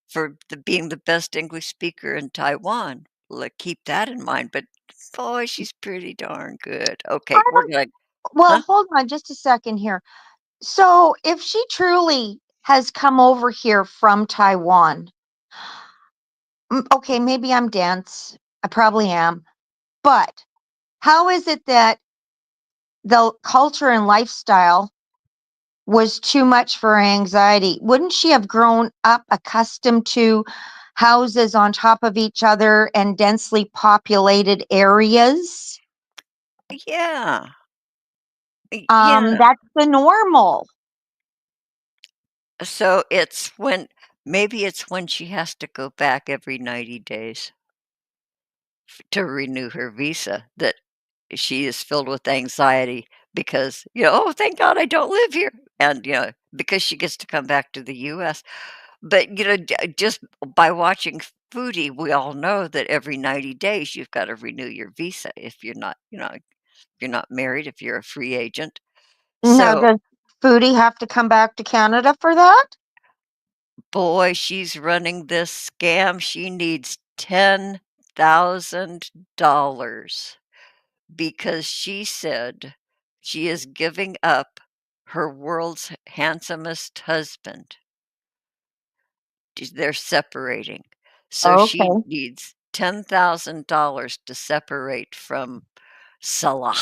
for being the best English speaker in Taiwan. Keep that in mind. But boy, she's pretty darn good. Okay, I we're don't, gonna, well, huh? hold on just a second here. So, if she truly has come over here from Taiwan, okay, maybe I'm dense. I probably am. But how is it that the culture and lifestyle was too much for her anxiety? Wouldn't she have grown up accustomed to houses on top of each other and densely populated areas? Yeah, yeah. That's the normal. So maybe it's when she has to go back every 90 days to renew her visa that she is filled with anxiety because, oh, thank God I don't live here. And, because she gets to come back to the US. But, just by watching Foodie, we all know that every 90 days you've got to renew your visa if you're not, if you're not married, if you're a free agent. Now, So, does Foodie have to come back to Canada for that? boy, she's running this scam. She needs $10,000 because she said she is giving up her world's handsomest husband. They're separating. So she Okay. needs $10,000 to separate from Salah.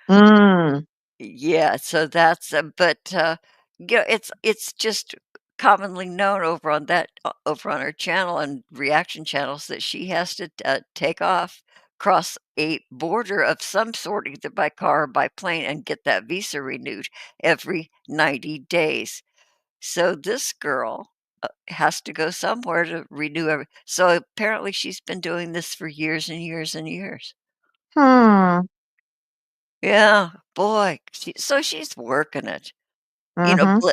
Mm. Yeah, so that's it's just commonly known over on over on her channel and reaction channels that she has to take off, cross a border of some sort, either by car or by plane, and get that visa renewed every 90 days. So this girl has to go somewhere to renew so apparently she's been doing this for years and years and years. Hmm. Yeah, boy, so she's working it. Mm-hmm.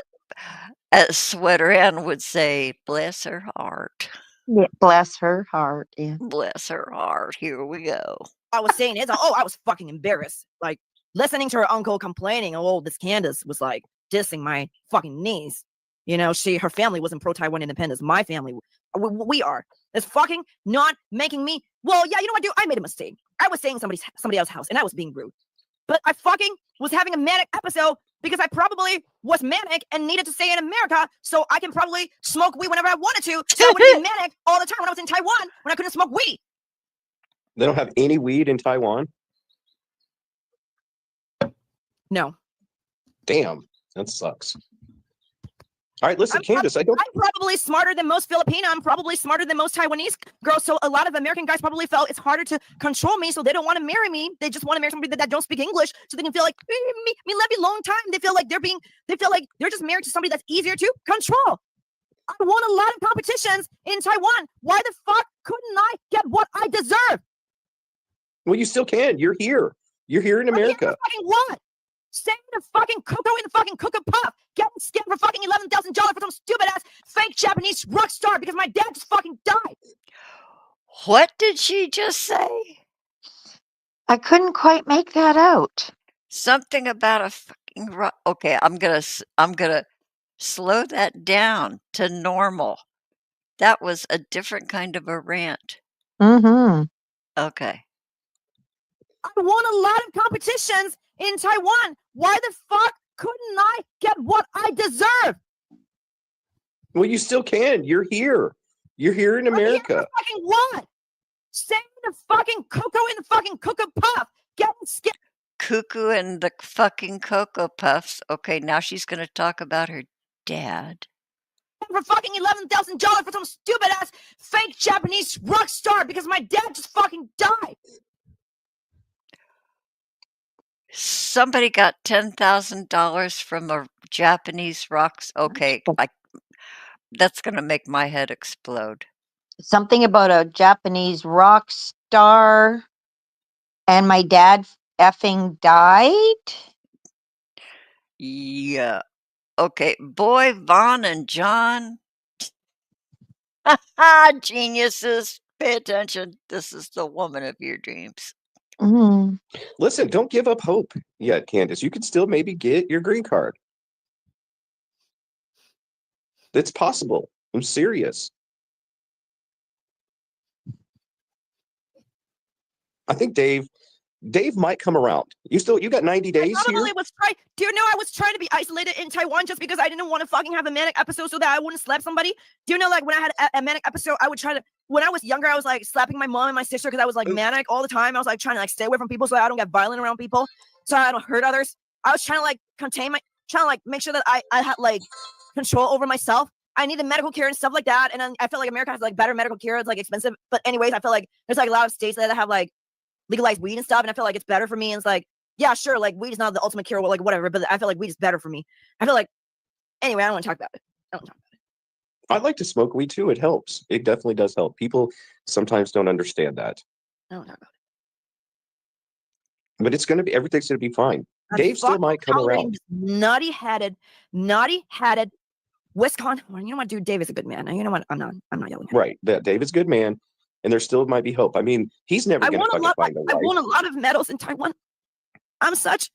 As Sweater Ann would say, "Bless her heart. Yeah, bless her heart. Yeah. Bless her heart. Here we go." I was saying is, I was fucking embarrassed. Like listening to her uncle complaining, oh, this Candace was like dissing my fucking niece. Her family wasn't pro-Taiwan independence. My family, we are. It's fucking not making me. Well, yeah, you know what, dude? I made a mistake. I was saying somebody else's house, and I was being rude. But I fucking was having a manic episode because I probably was manic and needed to stay in America, so I can probably smoke weed whenever I wanted to. So I wouldn't be manic all the time when I was in Taiwan when I couldn't smoke weed. They don't have any weed in Taiwan. No. Damn, that sucks. All right, listen, Candace, I'm probably smarter than most Filipino. I'm probably smarter than most Taiwanese girls. So a lot of American guys probably felt it's harder to control me, so they don't want to marry me. They just want to marry somebody that don't speak English, so they can feel like me love you long time. They feel like they're just married to somebody that's easier to control. I won a lot of competitions in Taiwan. Why the fuck couldn't I get what I deserve? Well, you still can. You're here. You're here in America. Fucking what? Staying in the fucking Cocoa in the fucking Cocoa Puff, getting scammed for fucking $11,000 for some stupid ass fake Japanese rock star because my dad just fucking died. What did she just say? I couldn't quite make that out. Something about a fucking rock. Okay, I'm gonna slow that down to normal. That was a different kind of a rant. Mm-hmm. Okay. I won a lot of competitions in Taiwan. Why the fuck couldn't I get what I deserve? Well, you still can. You're here. You're here in America. Here fucking what? Staying in the fucking Cocoa in the fucking Cocoa Puff, getting scammed. Cuckoo and the fucking Cocoa Puffs. Okay, now she's gonna talk about her dad. For fucking $11,000 for some stupid ass fake Japanese rock star because my dad just fucking died. Somebody got $10,000 from a Japanese rocks. Okay, that's gonna make my head explode. Something about a Japanese rock star, and my dad effing died. Yeah. Okay, boy, Vaughn and John. Geniuses, pay attention. This is the woman of your dreams. Mm. Listen, don't give up hope yet, Candace. You can still maybe get your green card. It's possible. I'm serious. I think Dave might come around. You got 90 days here. Do you know I was trying to be isolated in Taiwan just because I didn't want to fucking have a manic episode so that I wouldn't slap somebody? Do you know, like, when I had a manic episode, I would try to, when I was younger, I was like slapping my mom and my sister because I was like manic all the time. I was like trying to like stay away from people so I don't get violent around people, so I don't hurt others. I was trying to like trying to like make sure that I had like control over myself. I needed medical care and stuff like that. And then I feel like America has like better medical care. It's like expensive. But anyways, I feel like there's like a lot of states that have like legalized weed and stuff. And I feel like it's better for me. And it's like, yeah, sure. Like weed is not the ultimate cure, like whatever. But I feel like weed is better for me. I feel like, anyway, I don't want to talk about it. I like to smoke weed too. It helps. It definitely does help. People sometimes don't understand that. I don't talk about But it's going to be, everything's going to be fine. it. Dave still might come around. Naughty-headed Wisconsin. Well, you know what, dude? Dave is a good man. And you know what? I'm not yelling at him. Right. That David's a good man, and there still might be hope. I mean, he's never I gonna won a fucking lot. find a I wife. won a lot of medals in Taiwan. I'm such.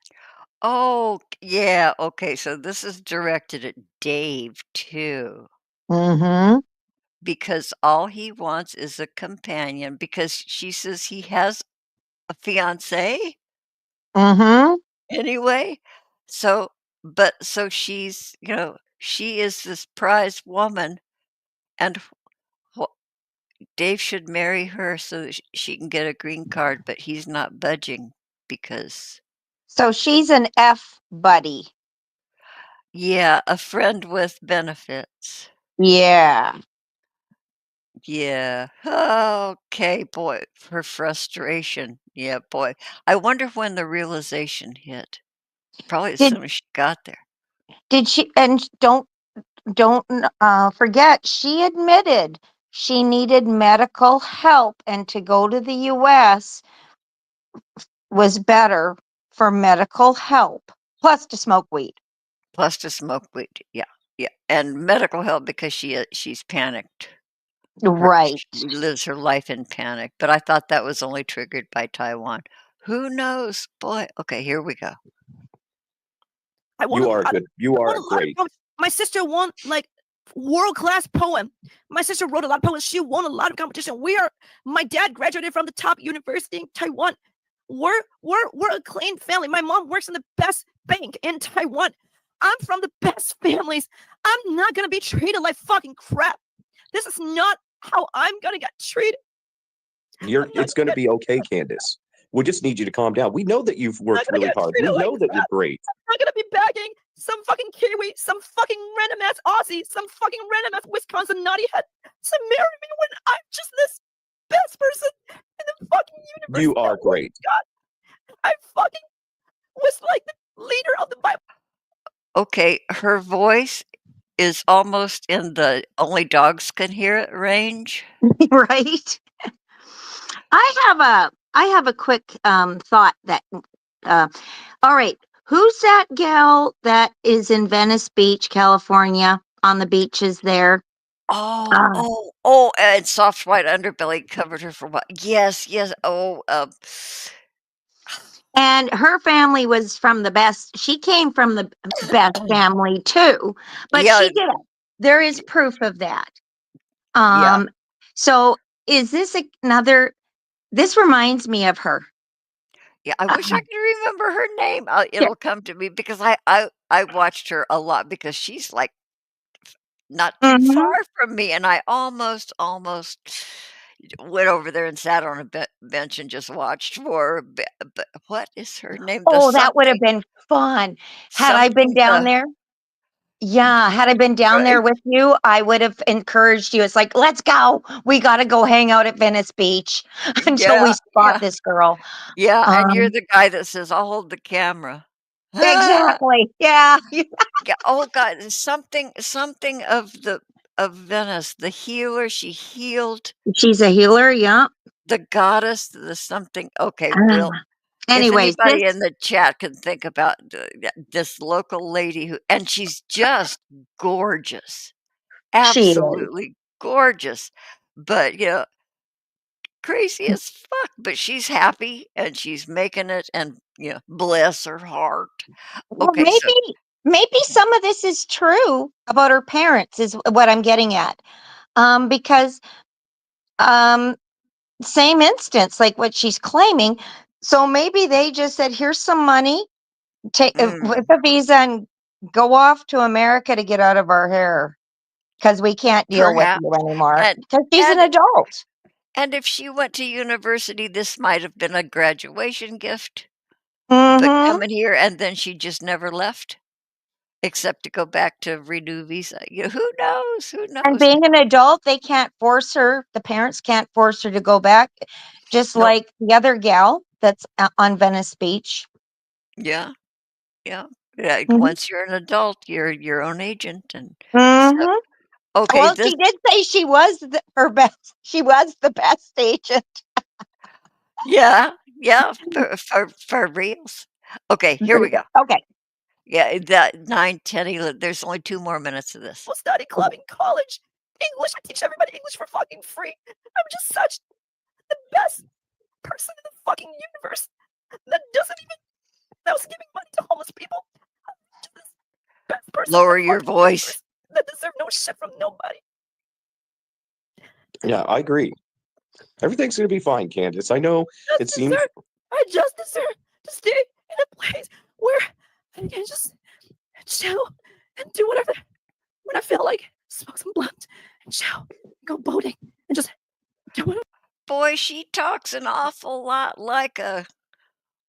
Oh, yeah. Okay. So this is directed at Dave too, Mm-hmm. because all he wants is a companion because she says he has a fiance Mm-hmm. anyway. So, so she's, she is this prized woman and wh- Dave should marry her so that she can get a green card, but he's not budging because, So she's an F buddy. yeah, a friend with benefits. Yeah. Yeah. Okay, boy, her frustration. Yeah, boy. I wonder when the realization hit. Probably as Did soon as she got there. did she and don't forget she admitted she needed medical help and to go to the US was better for medical help plus to smoke weed. Plus to smoke weed. Yeah, yeah, and medical help because she's panicked. Right. She lives her life in panic. But I thought that was only triggered by Taiwan. Who knows? Boy, okay, here we go. I won a You are lot. good. You I won are a lot of great. poems. My sister won like world-class poem. My sister wrote a lot of poems. She won a lot of competition. My dad graduated from the top university in Taiwan. We're acclaimed family. My mom works in the best bank in Taiwan. I'm from the best families. I'm not gonna be treated like fucking crap. This is not how I'm gonna get treated. It's going to be okay, Candace. We just need you to calm down. We know that you've worked gonna really get hard. We treated like know that you're great. I'm not gonna be begging some fucking Kiwi, some fucking random ass Aussie, some fucking random ass Wisconsin naughty head to marry me when I'm just this best person in the fucking universe. You are great. God, I fucking was like the leader of the Bible. Okay, her voice is almost in the only dogs can hear it range. Right. I have a quick thought that all right, who's that gal that is in Venice Beach, California, on the beaches there? Uh, And soft white underbelly covered her for what? Yes, yes. and her family was from the best. She came from the best family too, but Yeah, she did it. There is proof of that. yeah, So is this another? This reminds me of her. yeah. I wish I could remember her name. Yeah. It'll come to me because I watched her a lot because she's like not too Mhm. far from me, and I almost went over there and sat on a bench and just watched for her. But what is her name? The Oh, that would have something been fun. Had I been something down there, yeah, had I been down there right? with you, I would have encouraged you. It's like, let's go. We got to go hang out at Venice Beach until we Yeah, spot yeah, this girl. yeah. And you're Um, the guy that says, "I'll hold the camera." exactly. Yeah. Yeah, oh god, it's something of Venice, the healer, she healed She's a healer. Yeah. the goddess, the something. Okay, Uh, well, if anyways, anybody in the chat can think about this local lady and she's just gorgeous, she is. absolutely gorgeous, but crazy as fuck. But she's happy and she's making it, and bless her heart. Well, Okay, so maybe some of this is true about her parents, is what I'm getting at. Because um, same instance, like what she's claiming. So maybe they just said, "Here's some money, take with mm, a visa and go off to America to get out of our hair because we can't deal with you perhaps, anymore." and Because she's an and adult. And if she went to university, this might have been a graduation gift, but Hmm. coming here and then she just never left except to go back to renew visa. Who knows? Who And knows? being an adult, they can't force her. The parents can't force her to go back, just Nope. like the other gal that's on Venice Beach. Yeah, yeah, yeah. Hmm. Once you're an adult, you're your own agent, and so Hmm. okay. Well, This, she did say she was her best. She was the best agent. yeah, yeah, for reals. Okay, here we go. Okay. Yeah, that 9, 10, 11, there's only 2 more minutes of this. Well, study club in college. English. I teach everybody English for fucking free. I'm just such the best person in the fucking universe that was giving money to homeless people. I'm just the best person in the Lower your fucking voice. universe that deserve no shit from nobody. Yeah, I agree. Everything's gonna be fine, Candace. I know Just it seems. deserve, I just deserve to stay in a place where I can just chill and do whatever when I feel like smoke some blunt and chill, go boating and just do whatever. Boy, she talks an awful lot like a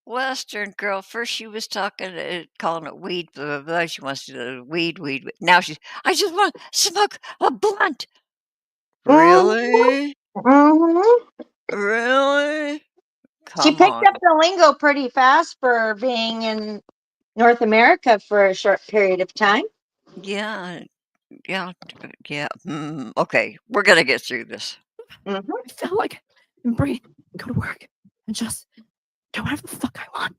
Western girl. First, she was talking, calling it weed, blah, blah, blah. She wants to do weed, weed. Now I just want to smoke a blunt. Really? Mhm. Really? She Come picked on. up the lingo pretty fast for being in North America for a short period of time. Yeah. Yeah. Yeah. Okay. We're going to get through this. Mhm. I feel like I'm breathe and go to work and just do whatever the fuck I want.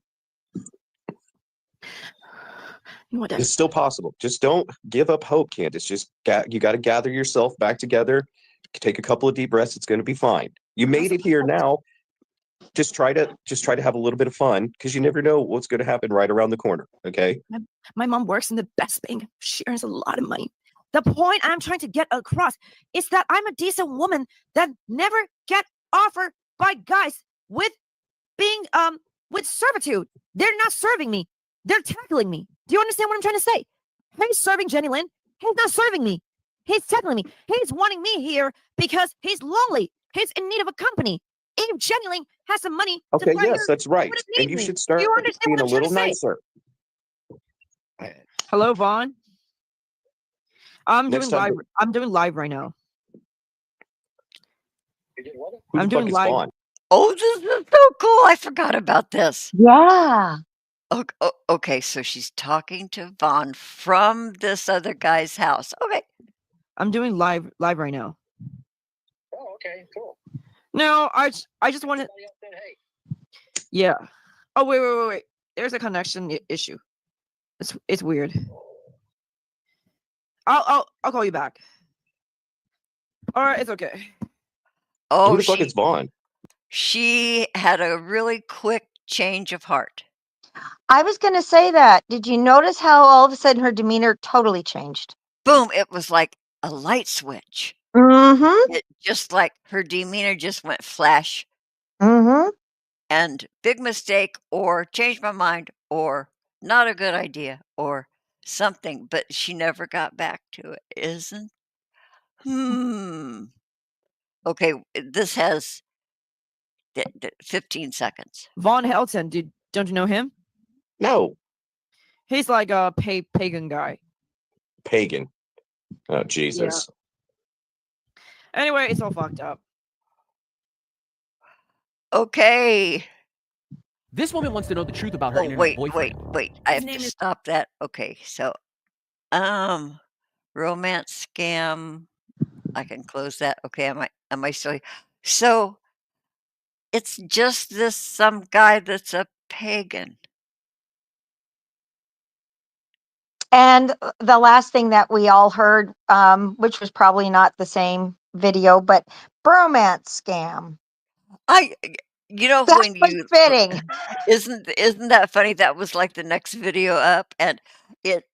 You know what? It's still possible. Just don't give up hope, Candace. You got to gather yourself back together. Take a couple of deep breaths. It's going to be fine. You made it here now. Just try to have a little bit of fun because you never know what's going to happen right around the corner. Okay. My mom works in the best bank. She earns a lot of money. The point I'm trying to get across is that I'm a decent woman that never get offered by guys with being with servitude. They're not serving me. They're tackling me. Do you understand what I'm trying to say? He's serving Jenny Lynn. He's not serving me. He's tackling me. He's wanting me here because he's lonely. He's in need of a company. If Jenny Lynn has some money to Okay. buy Yes, her, that's right. wouldn't And need you me. should Do start you understand being what a I'm trying little to say? nicer. Hello, Vaughn. I'm Next doing time. live. I'm doing live right now. Who I'm the fuck doing is live. Vaughn? Oh, this is so cool. I forgot about this. Yeah. Okay, so she's talking to Vaughn from this other guy's house. Okay. I'm doing live right now. Oh, okay, cool. No, I just want to. Yeah. Oh wait. There's a connection issue. It's weird. I'll call you back. All right, it's okay. Who Oh, the fuck is Vaughn? she had a really quick change of heart. I was going to say that. Did you notice how all of a sudden her demeanor totally changed? Boom, it was like a light switch. Mm-hmm. It just like her demeanor just went flash Mm-hmm. and big mistake or changed my mind or not a good idea or something, but she never got back to it. Okay, this has 15 seconds. Von Helton, don't you know him? No, He's like a pagan guy. pagan. Oh Jesus. Anyway, it's all fucked up. Okay. This woman wants to know the truth about her Oh, internet wait. boyfriend. I His have name to is- stop that. Okay, so romance scam. I can close that. Okay, am I still? So it's just this some guy that's a pagan. And the last thing that we all heard, which was probably not the same video, but bromance scam. You know That when was you fitting. isn't that funny? That was like the next video up, and it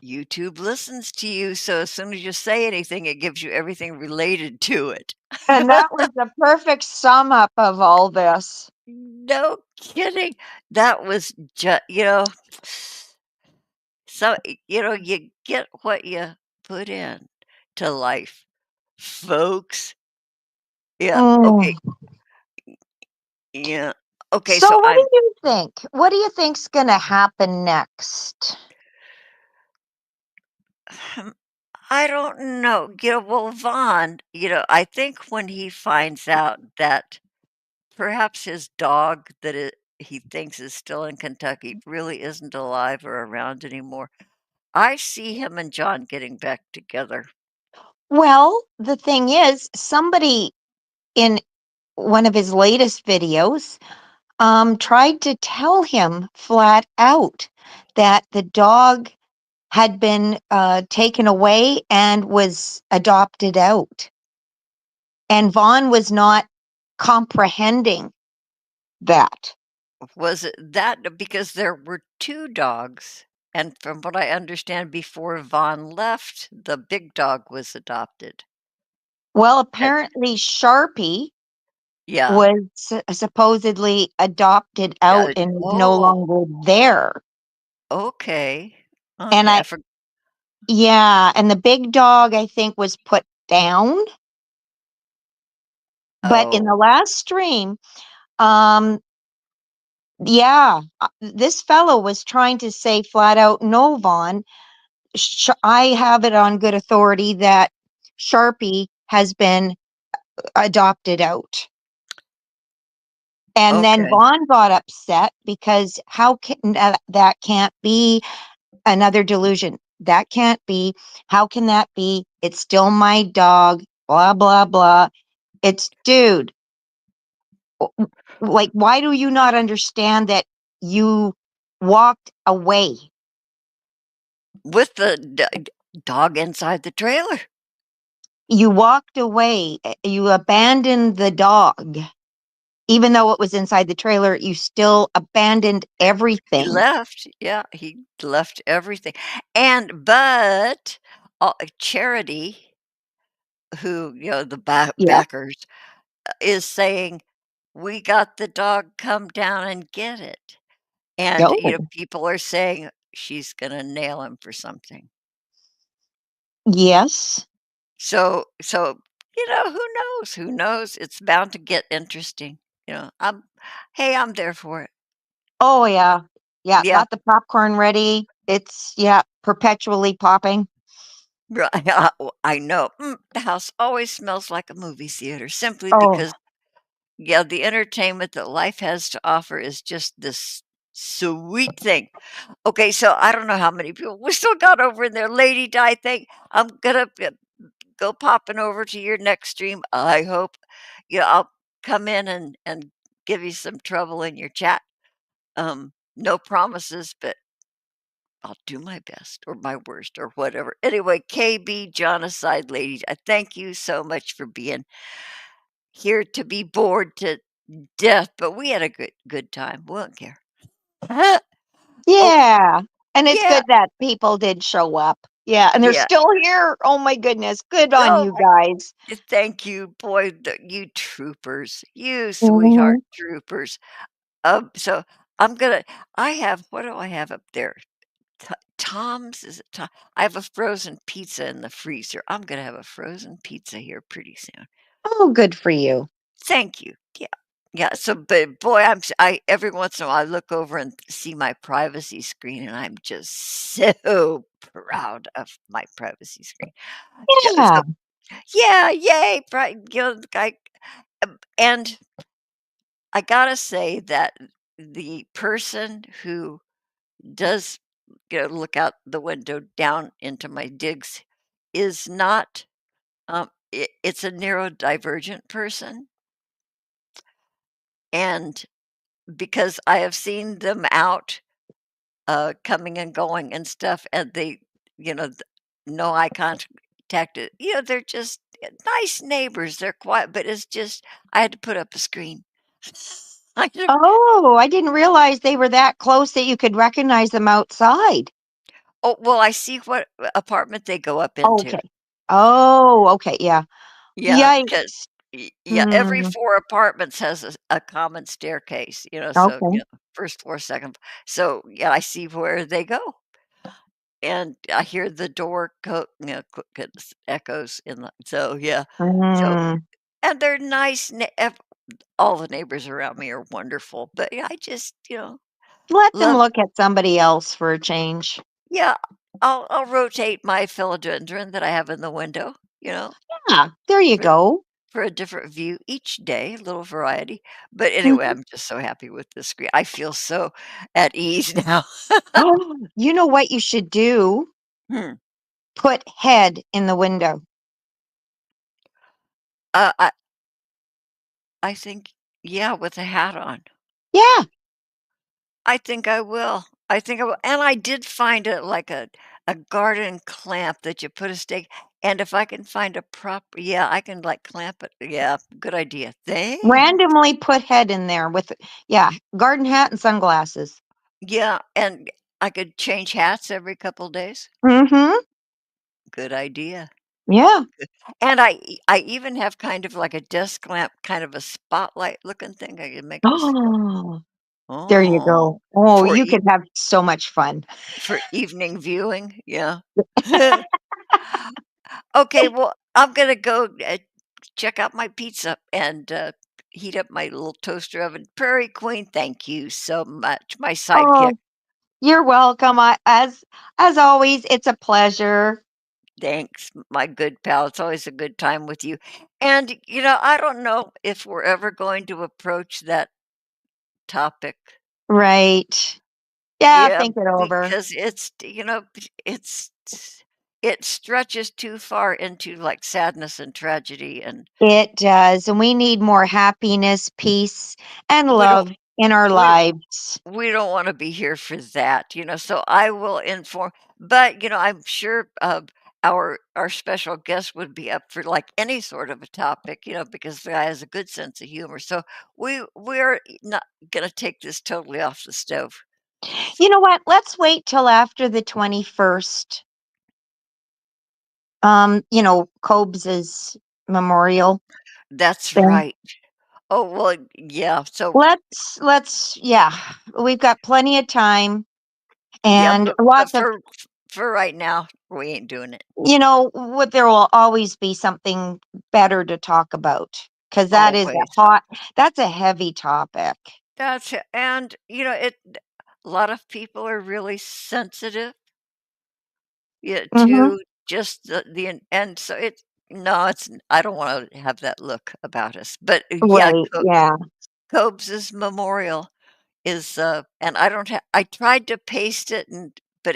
YouTube listens to you, so as soon as you say anything, it gives you everything related to it. And that was the perfect sum up of all this. No kidding. That was just so you get what you put in to life, folks. Yeah. Okay. Yeah. Okay. So So what do you think? What do you think's going to happen next? I don't know. Well, Vaughn, I think when he finds out that perhaps his dog he thinks is still in Kentucky really isn't alive or around anymore, I see him and John getting back together. Well, the thing is, somebody in one of his latest videos tried to tell him flat out that the dog had been taken away and was adopted out. And Vaughn was not comprehending that. Was it that because there were 2 dogs, and from what I understand, before Vaughn left, the big dog was adopted. Well, And apparently Sharpie yeah. was supposedly adopted Yeah, out and is no oh, longer there. okay. And Okay, yeah, and the big dog I think was put down. But in the oh, last stream, um, yeah, this fellow was trying to say flat out, no, Vaughn, I have it on good authority that Sharpie has been adopted out. And then okay. Vaughn got upset because how can that can't be another delusion? That can't be. How can that be? It's still my dog, blah, blah, blah. It's dude, like, why do you not understand that you walked away? With the dog inside the trailer. You walked away. You abandoned the dog. Even though it was inside the trailer, you still abandoned He everything. left, yeah, he left everything, but, Charity, who, the Yeah. backers, is saying, "We got the dog, come down and get it." And, Oh, people are saying she's gonna nail him for something. yes. So, who knows? Who knows? It's bound to get interesting, I'm there for it. Oh, yeah. Yeah, Yeah, got the popcorn ready. It's, yeah, perpetually popping. right, I know. The house always smells like a movie theater simply Oh, because, yeah, the entertainment that life has to offer is just this sweet thing. Okay, so I don't know how many people we still got over in their Lady Di thing. I'm gonna go popping over to your next stream. I hope, I'll come in and give you some trouble in your chat. No promises, but I'll do my best or my worst or whatever. Anyway, KB Genocide Lady, I thank you so much for being here to be bored to death, but we had a good time. We don't care. Oh, yeah. And it's yeah, good that people did show up. Yeah, and they're yeah. still here. Oh my goodness. Good on Oh you guys. thank you, boy, you troopers, you sweetheart Mhm. troopers. So I'm gonna I have what do I have up there? Tom's, is it Tom? I have a frozen pizza in the freezer. I'm gonna have a frozen pizza here pretty soon. Oh, good for you. Thank you. Yeah. Yeah. So, but boy, I every once in a while I look over and see my privacy screen, and I'm just so proud of my privacy screen. Yeah. So, yeah, yay, and I gotta say that the person who does, look out the window down into my digs is not, it's a neurodivergent person, and because I have seen them out, coming and going and stuff, and they, no eye contact, they're just nice neighbors, they're quiet, but it's just I had to put up a screen. I had Oh, I didn't realize they were that close that you could recognize them outside. Oh, well, I see what apartment they go up into. Okay. Oh, okay. Yeah. Yeah, because Yikes. yeah, every Mm, 4 apartments has a common staircase, so, okay. first floor, second so, yeah, I see where they go, and I hear the door click echoes in the so, yeah. So Mm, and they're nice all the neighbors around me are wonderful, but, yeah, I just, let them love look at somebody else for a change. yeah, I'll rotate my philodendron that I have in the window, Yeah, there you for go. for a different view each day, a little variety. But anyway, Mhm. I'm just so happy with this screen. I feel so at ease now. Oh, you know what you should do? Hmm. Put head in the window. I think, yeah, with a hat on. Yeah. I think I will. I think I will. And I did find a garden clamp that you put a stake, and if I can find a yeah, I can like clamp it. Yeah, good idea. Thanks. Randomly put head in there with, yeah, garden hat and sunglasses. Yeah, and I could change hats every couple days. Mm-hmm. Good idea. Yeah. And I even have kind of like a desk lamp, kind of a spotlight looking thing. I can make it Oh, there you oh, go. Oh, for you could have so much fun. for evening viewing. Yeah. Okay, well, I'm gonna go check out my pizza and heat up my little toaster oven. Prairie Queen, thank you so much. My sidekick. Oh, you're welcome. As always, it's a pleasure. Thanks, my good pal. It's always a good time with you. And, I don't know if we're ever going to approach that topic. Right. Yeah, Yeah, think it over. because it's it stretches too far into like sadness and tragedy, and It does. And we need more happiness, peace, and we don't love in our we lives. we don't want to be here for that, so I will inform, but I'm sure our special guest would be up for like any sort of a topic, because the guy has a good sense of humor. So we're not gonna take this totally off the stove. You know what? Let's wait till after the 21st. Cobes's memorial That's thing. right. Oh, well, yeah. So Yeah, we've got plenty of time yeah, and but lots of, for right now, we ain't doing it. what there will always be something better to talk about because Always. that's a heavy topic. That's it. And a lot of people are really sensitive, yeah, Hmm. to just and so it's no, I don't want to have that look about us. But yeah, Right. Yeah. Cobes's memorial is and I tried to paste it, but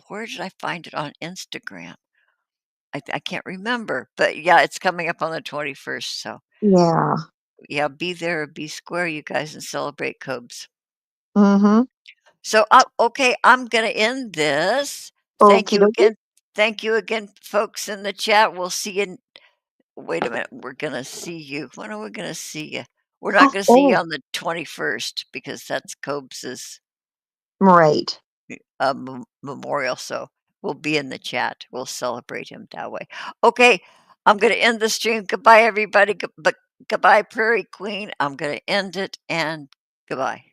where did I find it on Instagram? I can't remember, but yeah, it's coming up on the 21st. So Yeah. yeah, be there or be square, you guys, and celebrate Cobes. Hmm. So, okay, I'm gonna end this. Thank Okie you dokie. again. Thank you again, folks in the chat. We'll see you. Wait a minute. We're gonna see you. When are we gonna see you? We're not gonna see you Oh, on the 21st because that's Cobes's right. memorial. So we'll be in the chat. We'll celebrate him that way. Okay, I'm gonna end the stream. Goodbye, everybody. But goodbye, Prairie Queen. I'm gonna end it and goodbye.